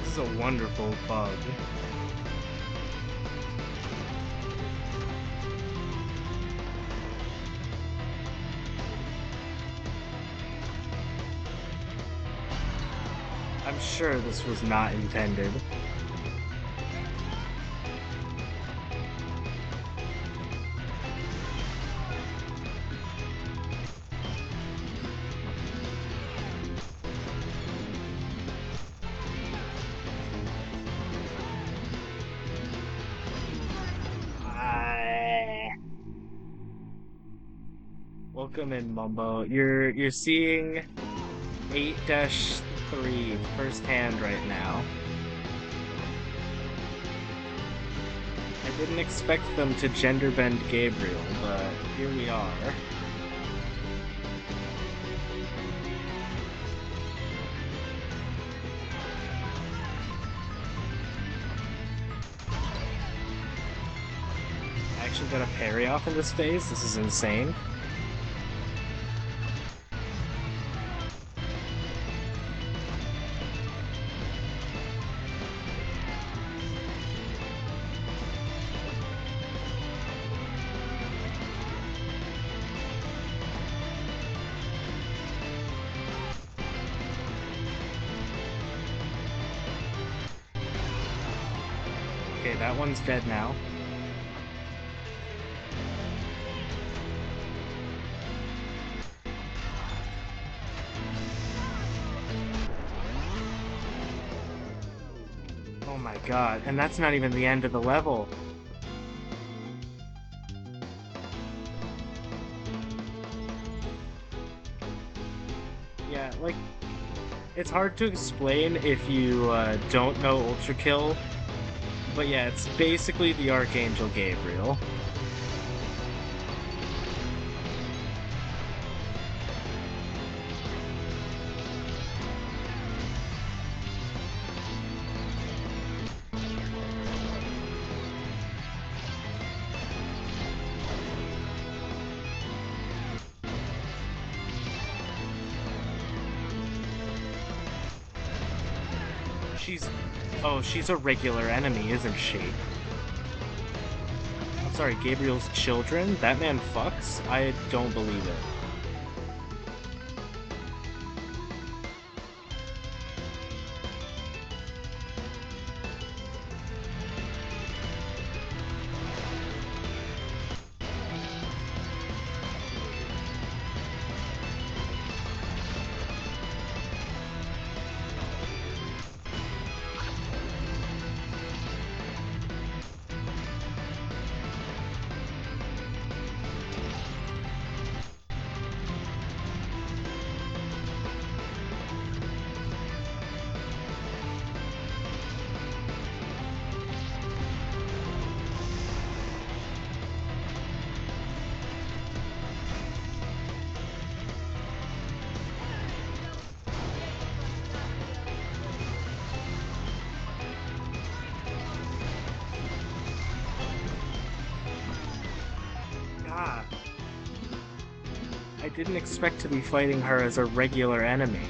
S1: This is a wonderful bug. I'm sure this was not intended. Ah. Welcome in, Mumbo. You're seeing 8-3 firsthand right now. I didn't expect them to gender bend Gabriel, but here we are. I actually got a parry off in this phase. This is insane. Okay, that one's dead now. Oh my god, and that's not even the end of the level. Yeah, like, it's hard to explain if you don't know Ultrakill, But yeah, it's basically the Archangel Gabriel. She's Oh, she's a regular enemy, isn't she? I'm sorry, Gabriel's children? That man fucks? I don't believe it. God, I didn't expect to be fighting her as a regular enemy.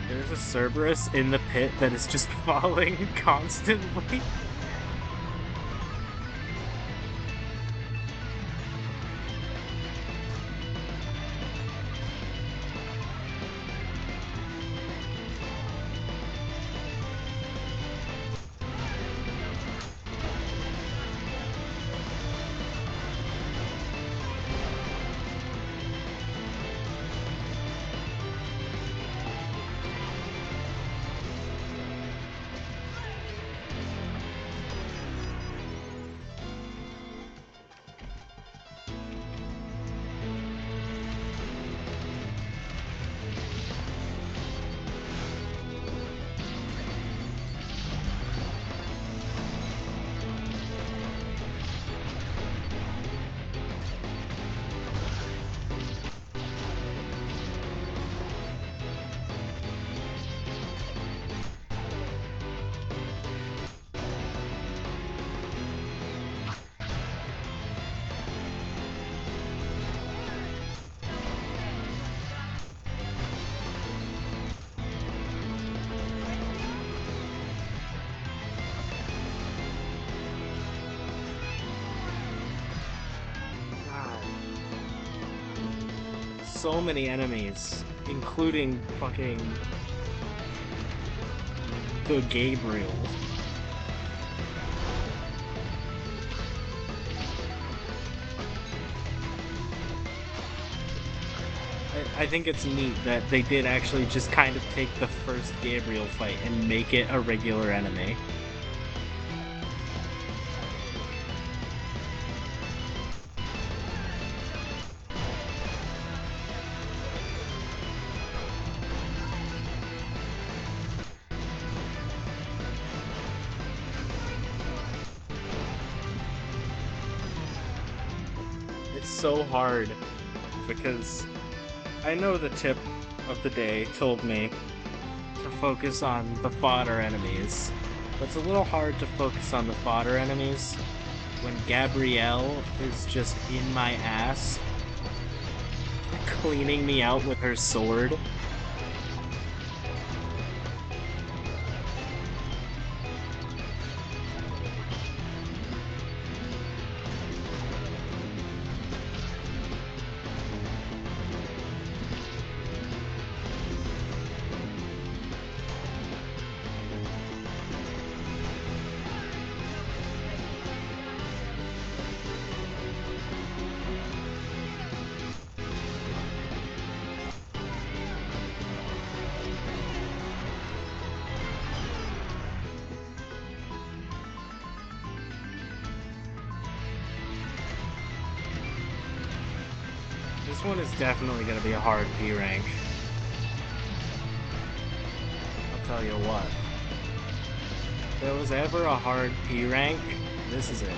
S1: There's a Cerberus in the pit that is just falling constantly. God, so many enemies, including fucking the Gabriel. I think it's neat that they did actually just kind of take the first Gabriel fight and make it a regular enemy. It's so hard because I know the tip of the day told me to focus on the fodder enemies, but it's a little hard to focus on the fodder enemies when Gabrielle is just in my ass, cleaning me out with her sword. This one is definitely gonna be a hard P rank. I'll tell you what. If there was ever a hard P rank, this is it.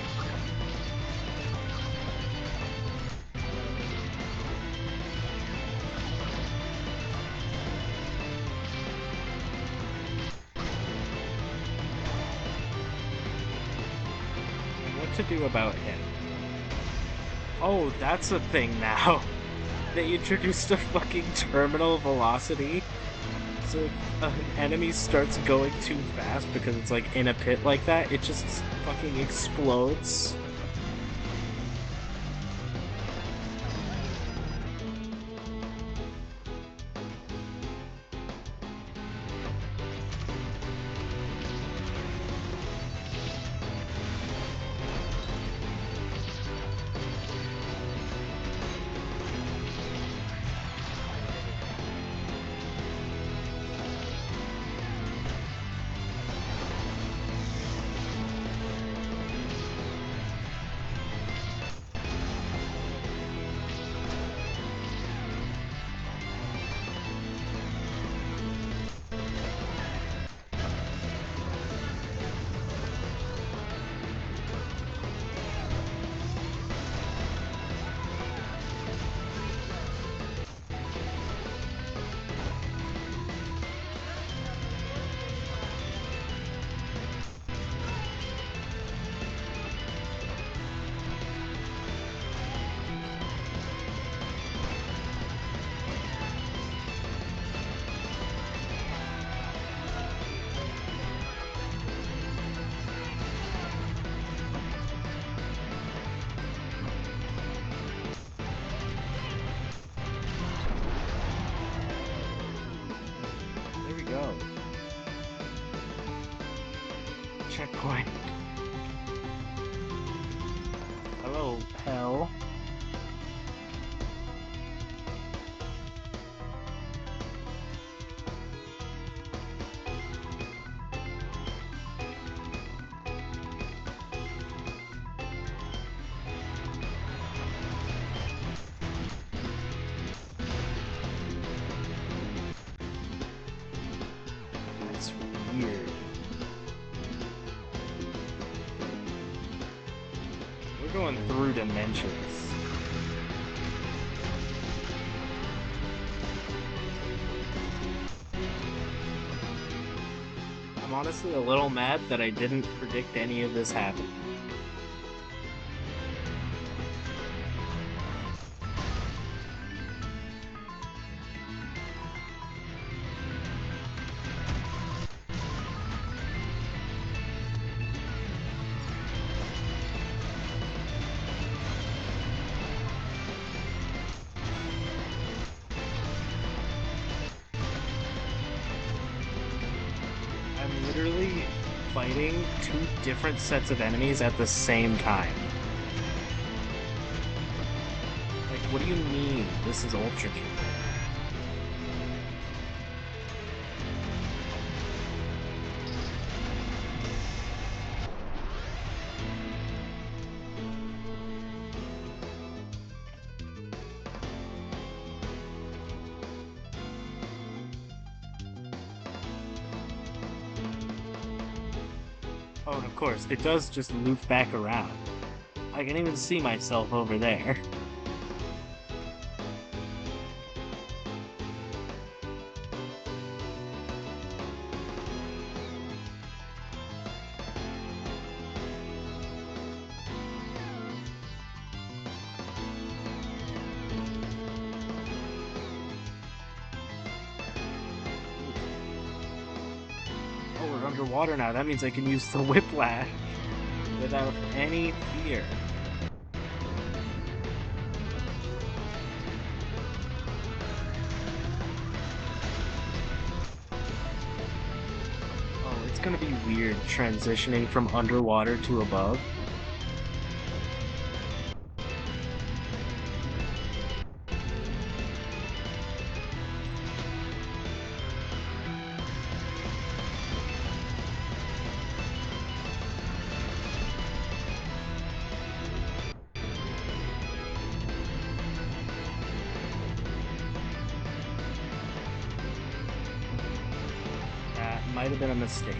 S1: And what to do about him? Oh, that's a thing now. They introduced a fucking terminal velocity. So if an enemy starts going too fast because it's like in a pit like that, it just fucking explodes. There we go. Checkpoint. Hello, hell. That's weird. We're going through dimensions. I'm honestly a little mad that I didn't predict any of this happening. I'm literally fighting two different sets of enemies at the same time. Like, what do you mean this is Ultrakill? Oh, and of course, it does just loop back around. I can even see myself over there. Oh, we're underwater now. That means I can use the whiplash without any fear. Oh, it's gonna be weird transitioning from underwater to above. might have been a mistake.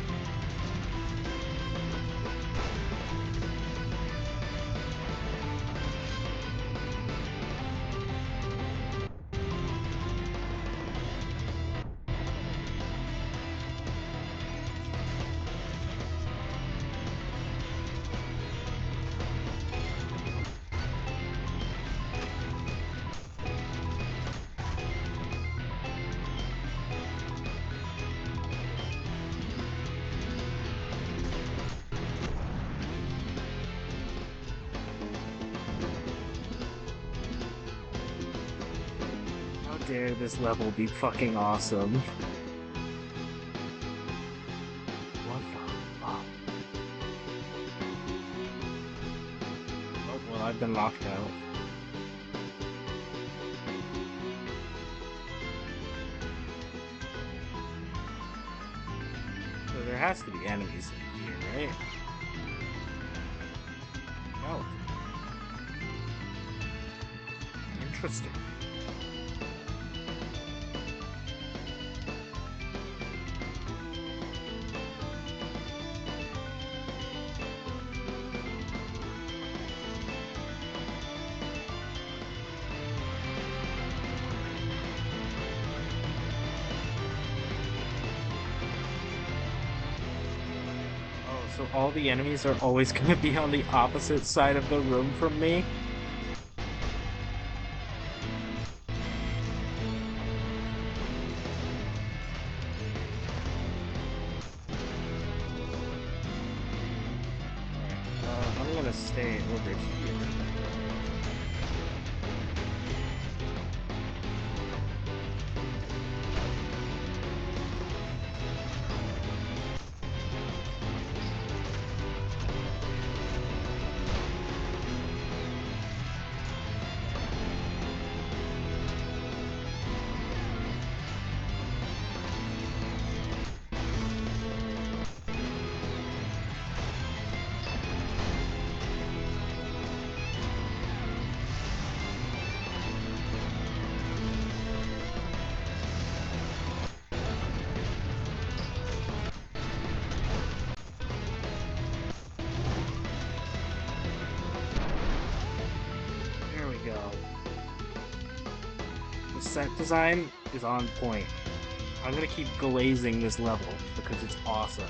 S1: How dare this level be fucking awesome? What the fuck? Oh, well, I've been locked out. So there has to be enemies in here, right? No. Interesting. Oh, so all the enemies are always gonna be on the opposite side of the room from me? I'm gonna stay over here. There we go. The set design is on point. I'm gonna keep glazing this level because it's awesome.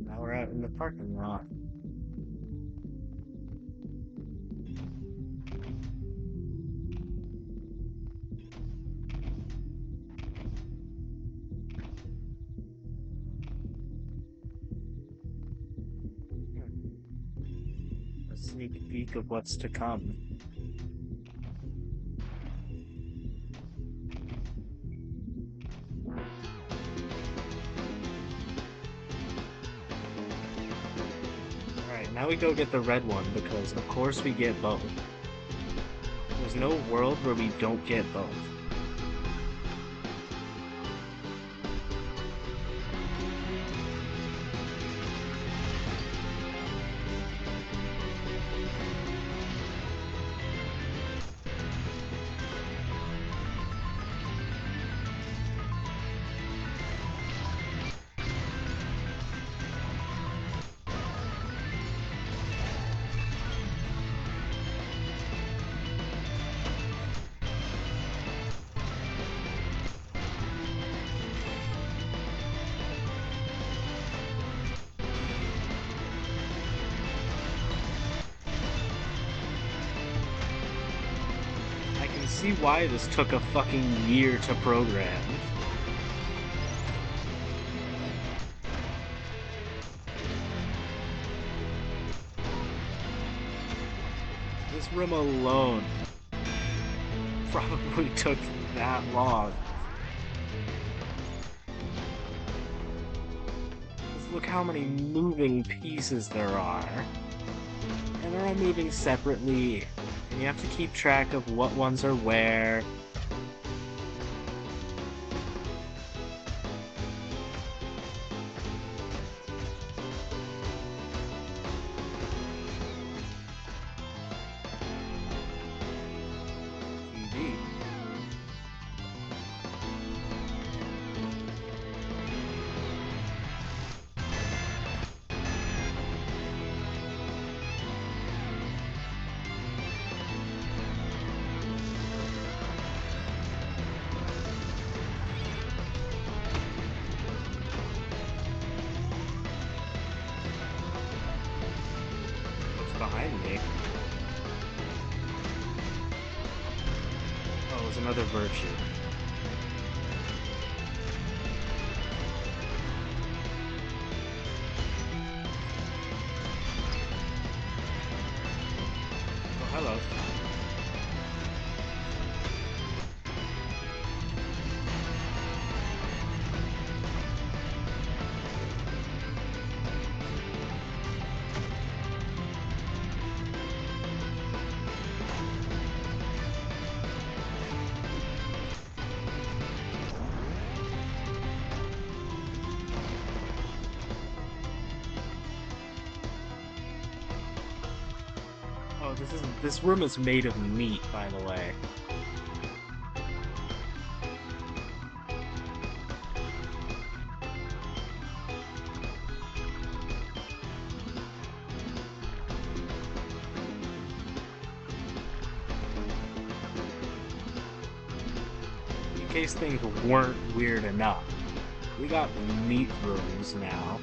S1: Now we're out in the parking lot. A sneak peek of what's to come. Alright, now we go get the red one because of course we get both. There's no world where we don't get both. I can see why this took a fucking year to program. This room alone probably took that long. Just look how many moving pieces there are. And they're all moving separately And you have to keep track of what ones are where. TV. What's behind me? Oh, it's another virtue. Oh, hello. Oh, this room is made of meat, by the way. In case things weren't weird enough, we got meat rooms now.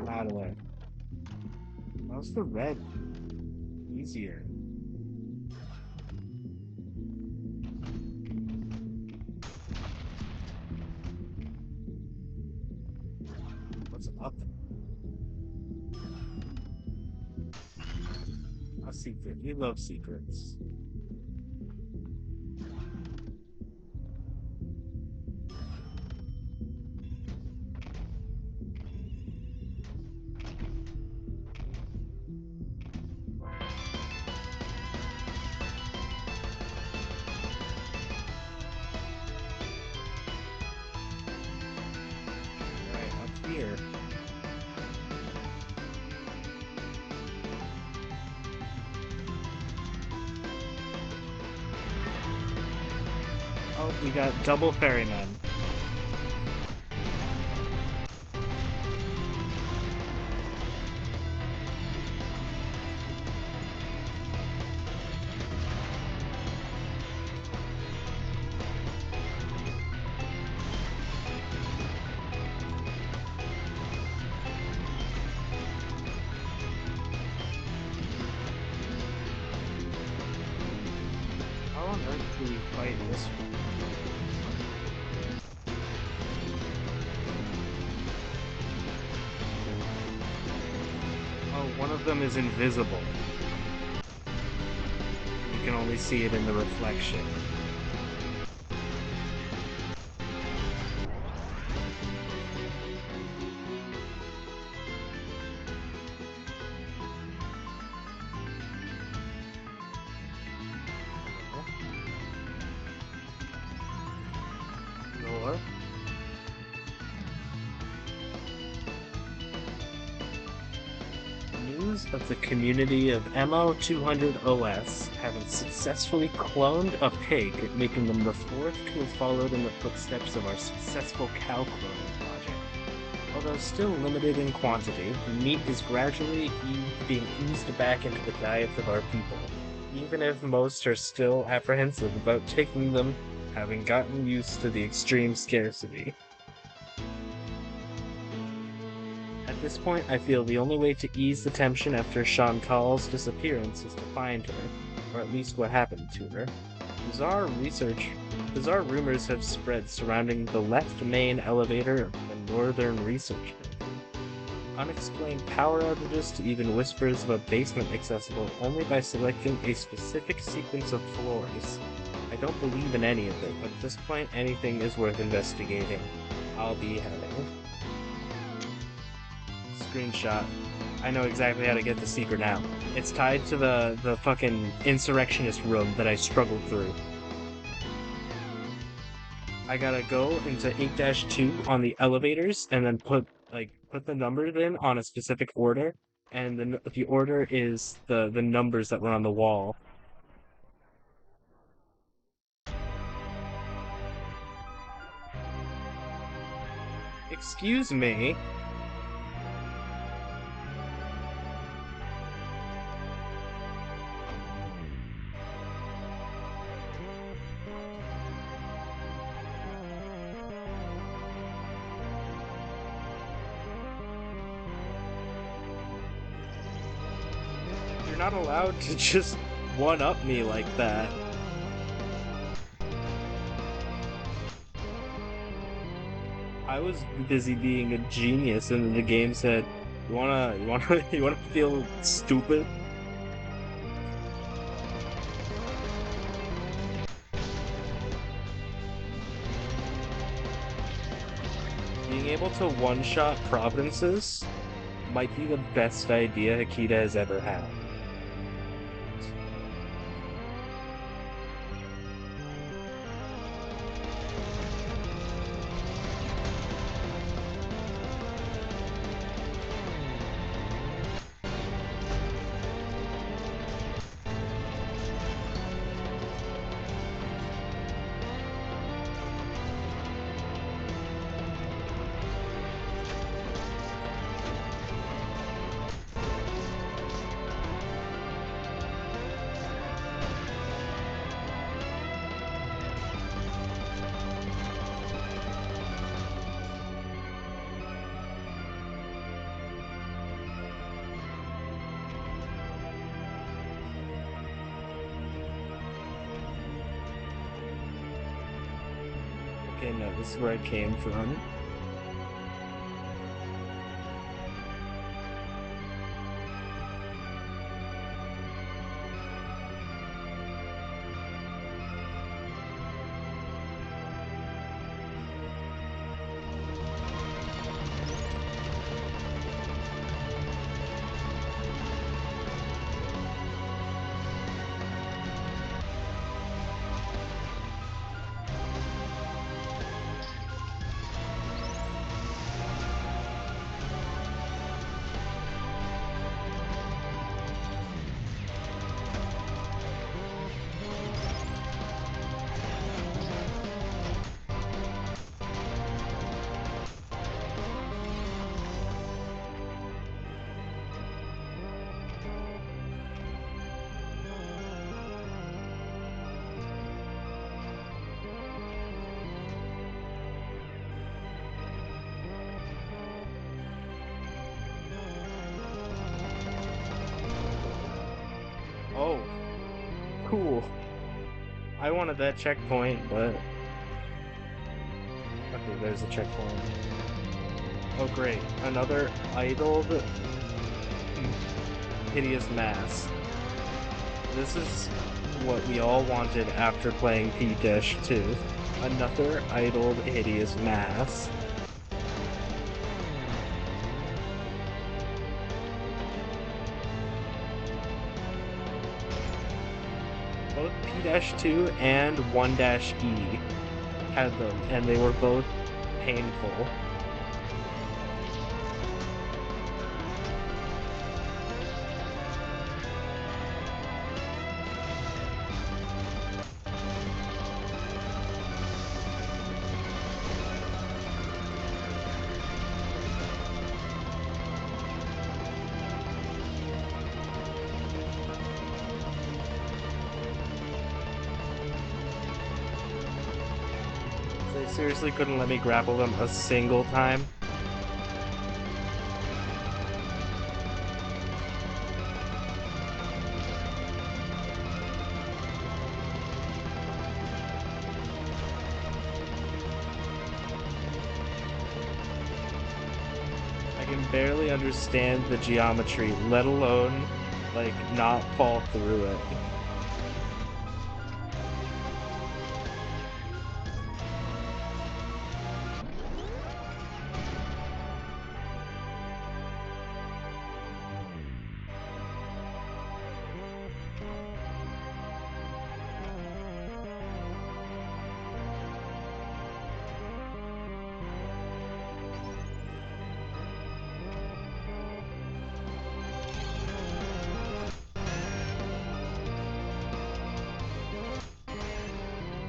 S1: By the way, how's the red easier? What's up? A secret. We love secrets. Right up here. Oh, we got double ferrymen. How on earth do we fight this one? Oh, one of them them is invisible. You can only see it in the reflection. Or news of the community of MO200OS having successfully cloned a pig, making them the fourth to have followed in the footsteps of our successful cow cloning project. Although still limited in quantity, the meat is gradually being eased back into the diets of our people, even if most are still apprehensive about taking them, having gotten used to the extreme scarcity. At this point, I feel the only way to ease the tension after Chantal's disappearance is to find her, or at least what happened to her. Bizarre rumors have spread surrounding the left main elevator of the Northern Research Building. Unexplained power outages to even whispers of a basement accessible only by selecting a specific sequence of floors. I don't believe in any of it, but at this point, anything is worth investigating. I'll be heading. Screenshot. I know exactly how to get the secret now. It's tied to the fucking insurrectionist room that I struggled through. I gotta go into 8-2 on the elevators and then put the numbers in on a specific order, and the order is the numbers that were on the wall. Excuse me. You're not allowed to just one-up me like that. I was busy being a genius, and the game said, you wanna feel stupid?" Being able to one-shot provinces might be the best idea Akita has ever had. Okay, no, this is where I came from. Oh, cool. I wanted that checkpoint, but okay, there's a checkpoint. Oh, great. Another idled hideous mass. This is what we all wanted after playing P-2. Another idled hideous mass. Both P-2 and 1-E had them, and they were both painful. They seriously couldn't let me grapple them a single time. I can barely understand the geometry, let alone, like, not fall through it.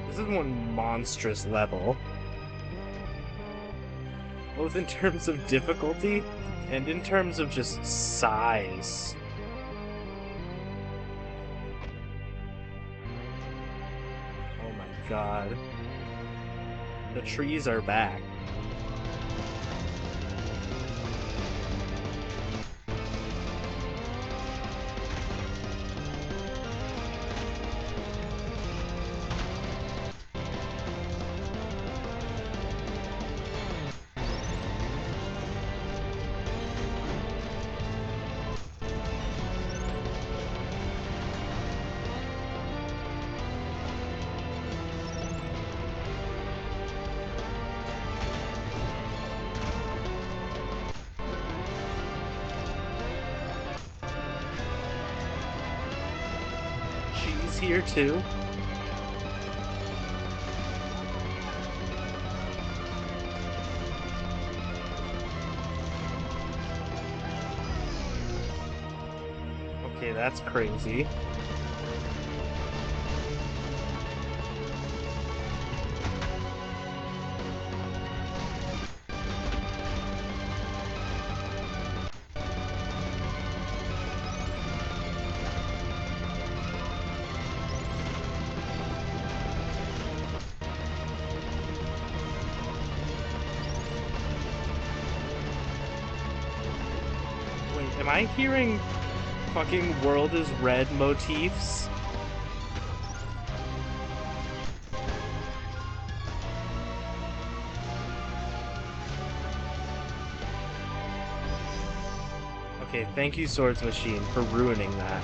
S1: This is one monstrous level, both in terms of difficulty and in terms of just size. Oh my god. The trees are back. She's here too. Okay, that's crazy. Wait, am I hearing fucking world is red motifs? Okay, thank you, Swords Machine, for ruining that.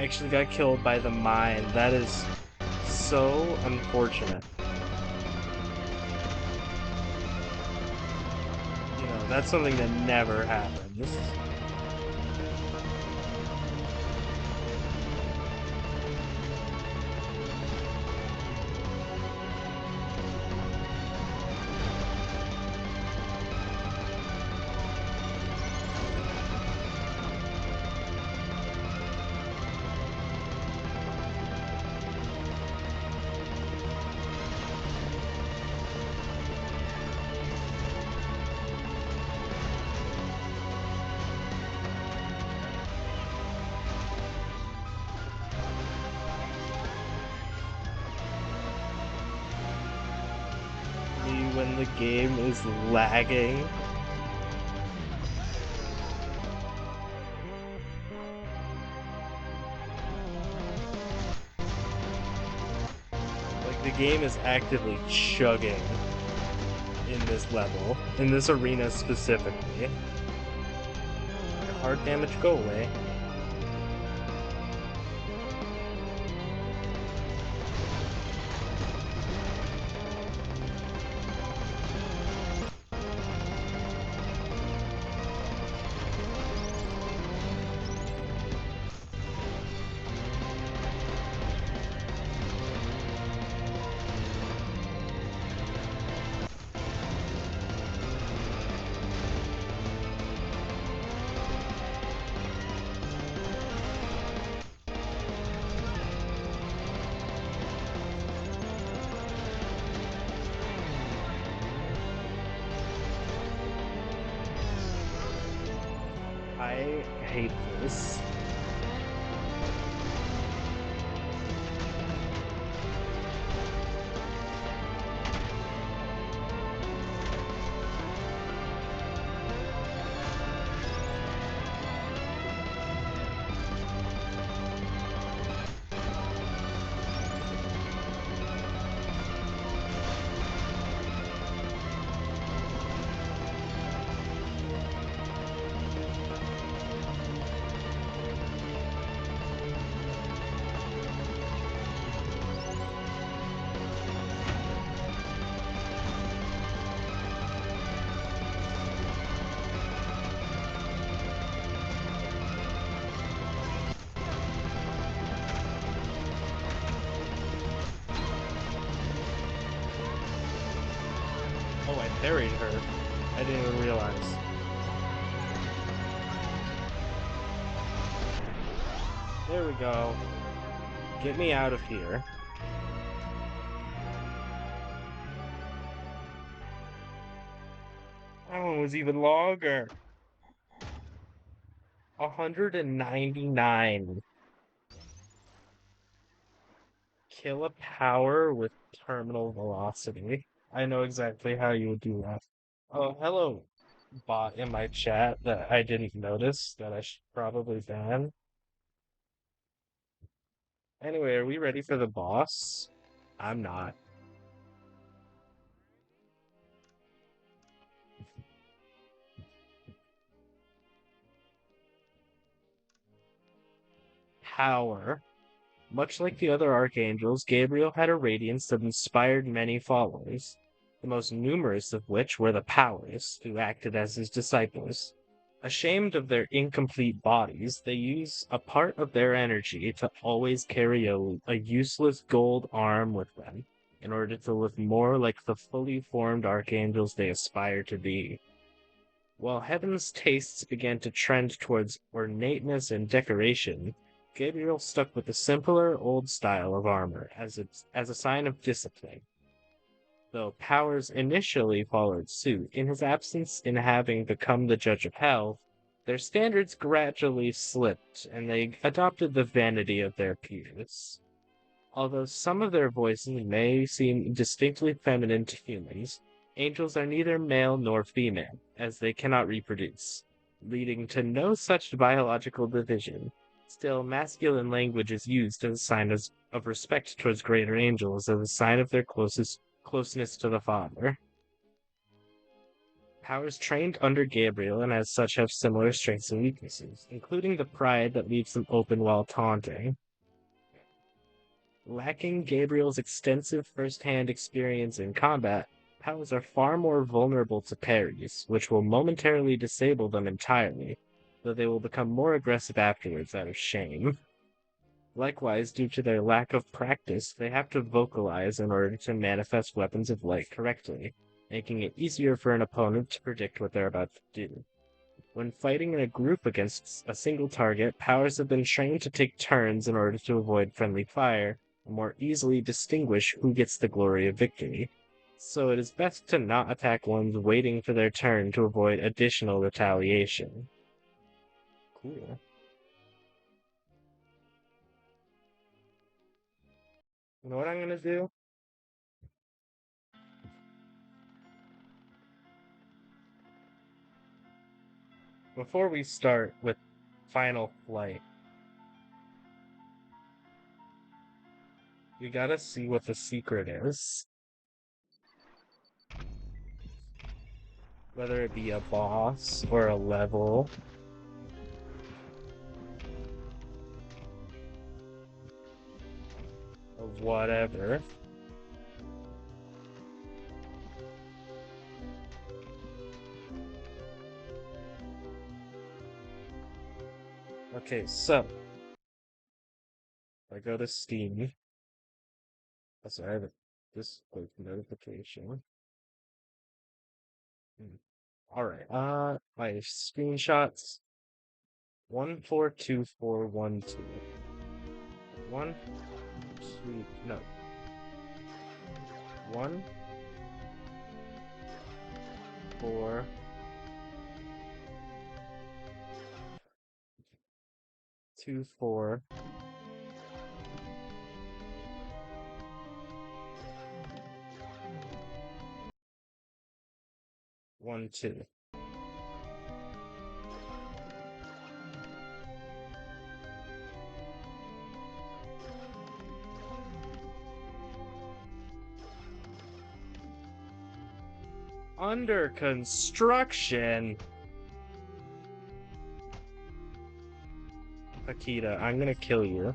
S1: actually got killed by the mine. That is so unfortunate. That's something that never happens. Me when the game is lagging. Like the game is actively chugging in this level, in this arena specifically. Hard damage, go away. I hate this. Oh, I parried her. I didn't even realize. There we go. Get me out of here. That one was even longer. 199. Kill a power with terminal velocity. I know exactly how you would do that. Oh, hello, bot in my chat that I didn't notice that I should probably ban. Anyway, are we ready for the boss? I'm not. Power. Much like the other archangels, Gabriel had a radiance that inspired many followers, the most numerous of which were the powers, who acted as his disciples. Ashamed of their incomplete bodies, they use a part of their energy to always carry a useless gold arm with them, in order to look more like the fully formed archangels they aspire to be. While Heaven's tastes began to trend towards ornateness and decoration, Gabriel stuck with the simpler old style of armor as a sign of discipline. Though Powers initially followed suit, in his absence in having become the judge of hell, their standards gradually slipped, and they adopted the vanity of their peers. Although some of their voices may seem distinctly feminine to humans, angels are neither male nor female, as they cannot reproduce, leading to no such biological division. Still, masculine language is used as a sign of respect towards greater angels, as a sign of their closeness to the Father. Powers trained under Gabriel and as such have similar strengths and weaknesses, including the pride that leaves them open while taunting. Lacking Gabriel's extensive first-hand experience in combat, Powers are far more vulnerable to parries, which will momentarily disable them entirely, though they will become more aggressive afterwards out of shame. Likewise, due to their lack of practice, they have to vocalize in order to manifest weapons of light correctly, making it easier for an opponent to predict what they're about to do. When fighting in a group against a single target, Powers have been trained to take turns in order to avoid friendly fire and more easily distinguish who gets the glory of victory. So it is best to not attack ones waiting for their turn to avoid additional retaliation. Cool. You know what I'm gonna do? Before we start with Final Flight, we gotta see what the secret is. Whether it be a boss or a level. Or whatever. Okay, so I go to Steam. Oh, sorry, I have this like notification. All right. My screenshots 142412. 1, 2, no. 1, 4, 2, 4. 1, 2. Under construction. Akita, I'm gonna kill you.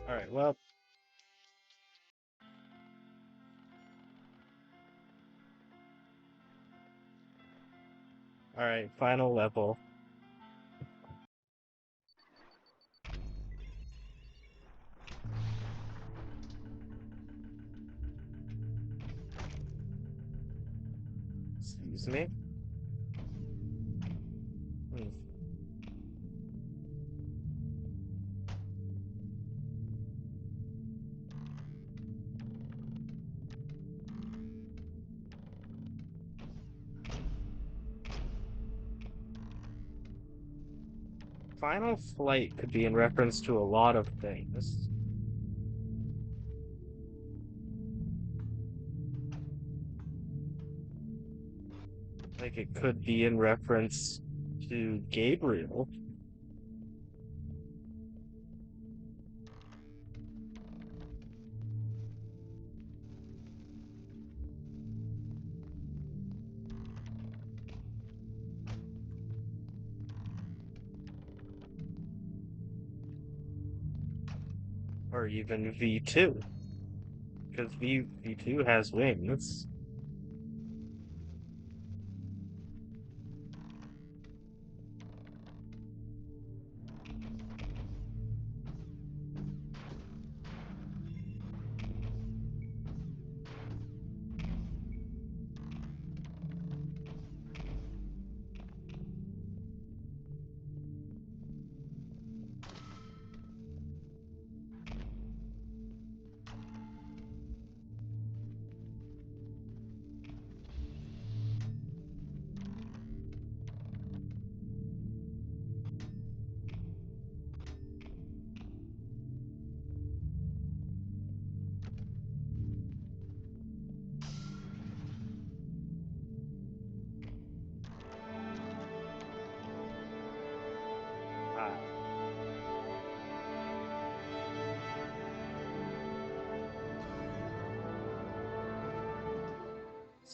S1: Alright, well. Alright, final level. Excuse me. Hmm. Final Flight could be in reference to a lot of things. Like, it could be in reference to Gabriel. Or even V2. Because V2 has wings.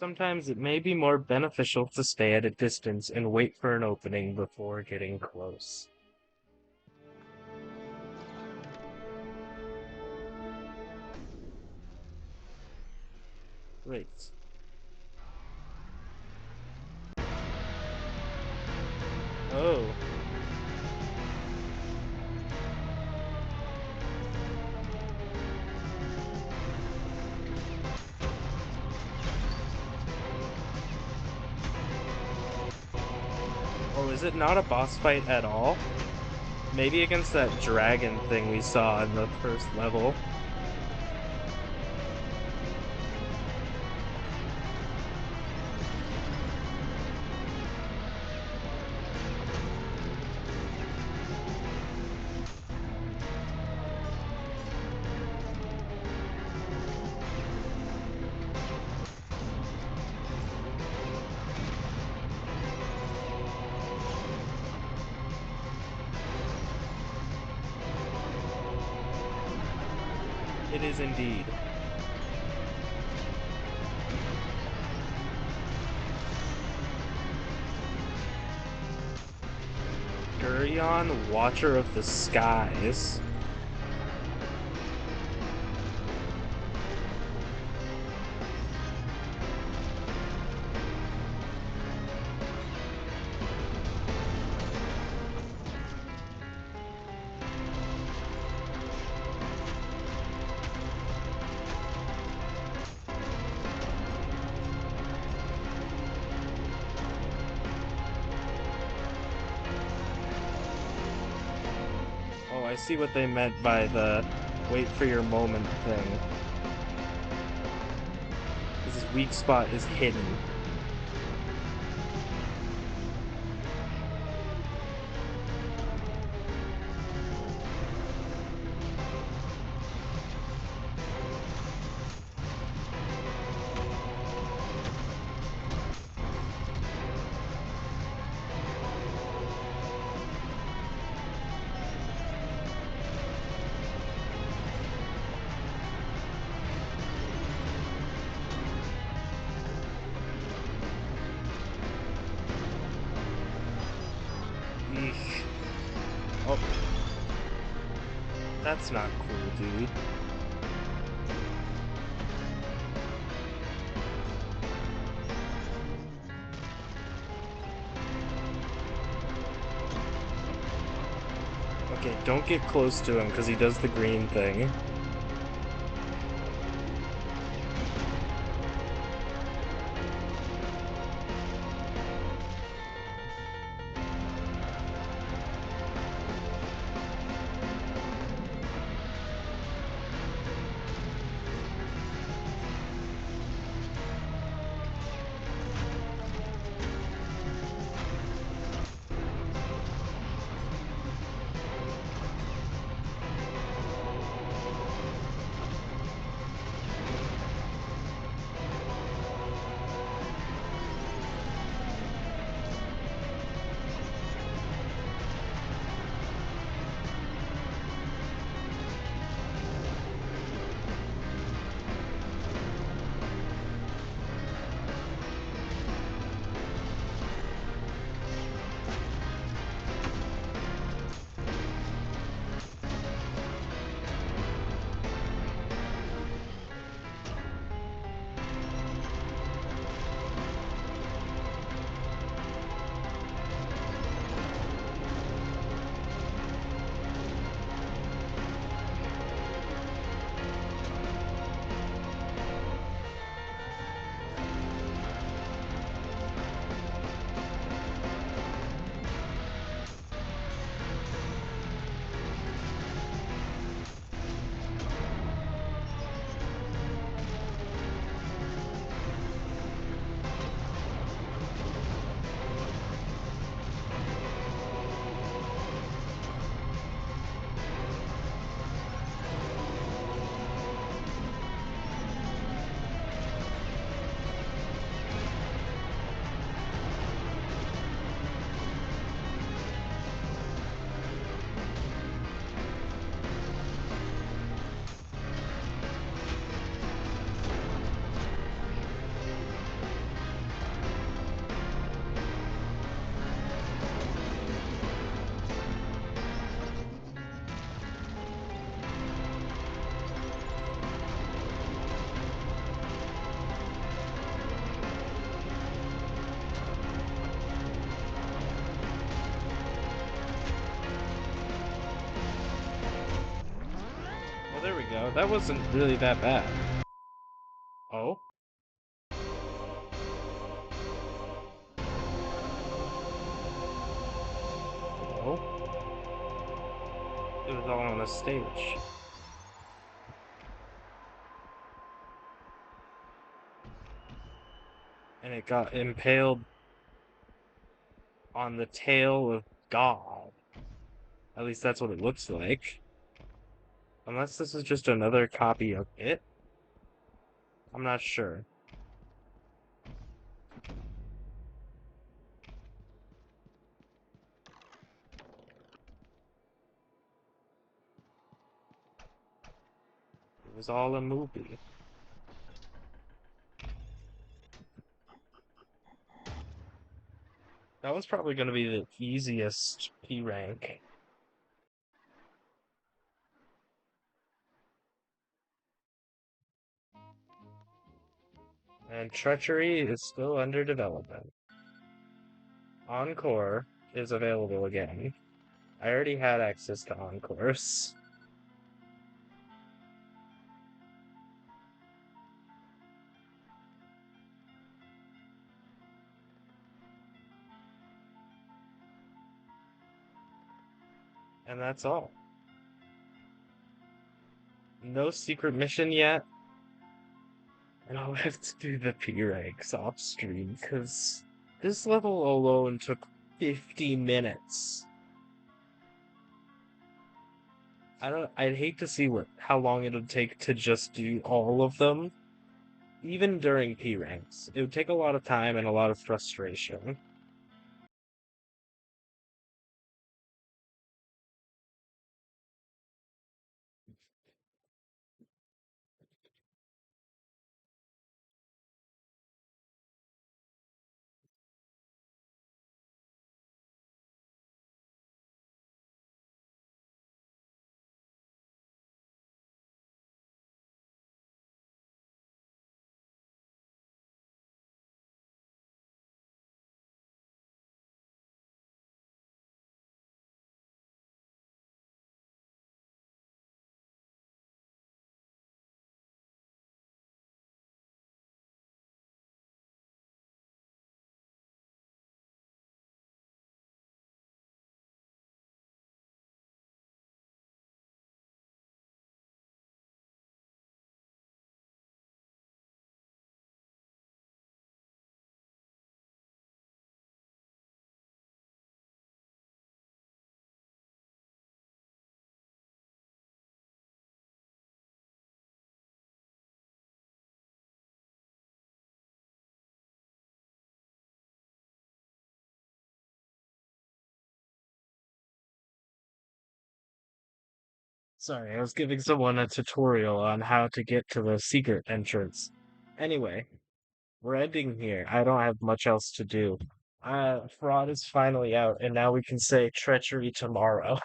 S1: Sometimes it may be more beneficial to stay at a distance and wait for an opening before getting close. Wait. Oh. Oh, is it not a boss fight at all? Maybe against that dragon thing we saw in the first level. It is indeed. Durion, Watcher of the Skies. Oh, I see what they meant by the wait for your moment thing. His weak spot is hidden. Eesh. Oh, that's not cool, dude. Okay, don't get close to him because he does the green thing. there we go. That wasn't really that bad. Oh, hello. It was all on a stage. And it got impaled on the tail of God. At least that's what it looks like. Unless this is just another copy of it. I'm not sure. It was all a movie. That was probably going to be the easiest P rank. And Treachery is still under development. Encore is available again. I already had access to Encores. And that's all. No secret mission yet. And I'll have to do the P ranks off stream because this level alone took 50 minutes. I'd hate to see how long it would take to just do all of them, even during P ranks. It would take a lot of time and a lot of frustration. Sorry, I was giving someone a tutorial on how to get to the secret entrance. Anyway, we're ending here. I don't have much else to do. Fraud is finally out, and now we can say treachery tomorrow.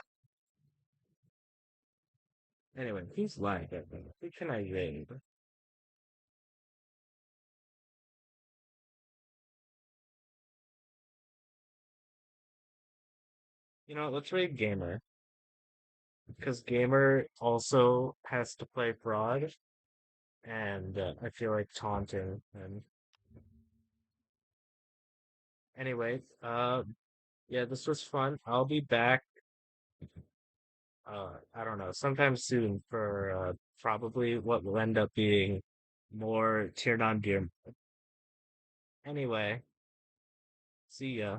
S1: Anyway, who's lagging? Who can I raid? You know, let's raid Gamer, because Gamer also has to play Fraud, and I feel like taunting. And anyway, yeah, this was fun. I'll be back. I don't know, sometime soon for probably what will end up being more tiered on gear. Anyway, see ya.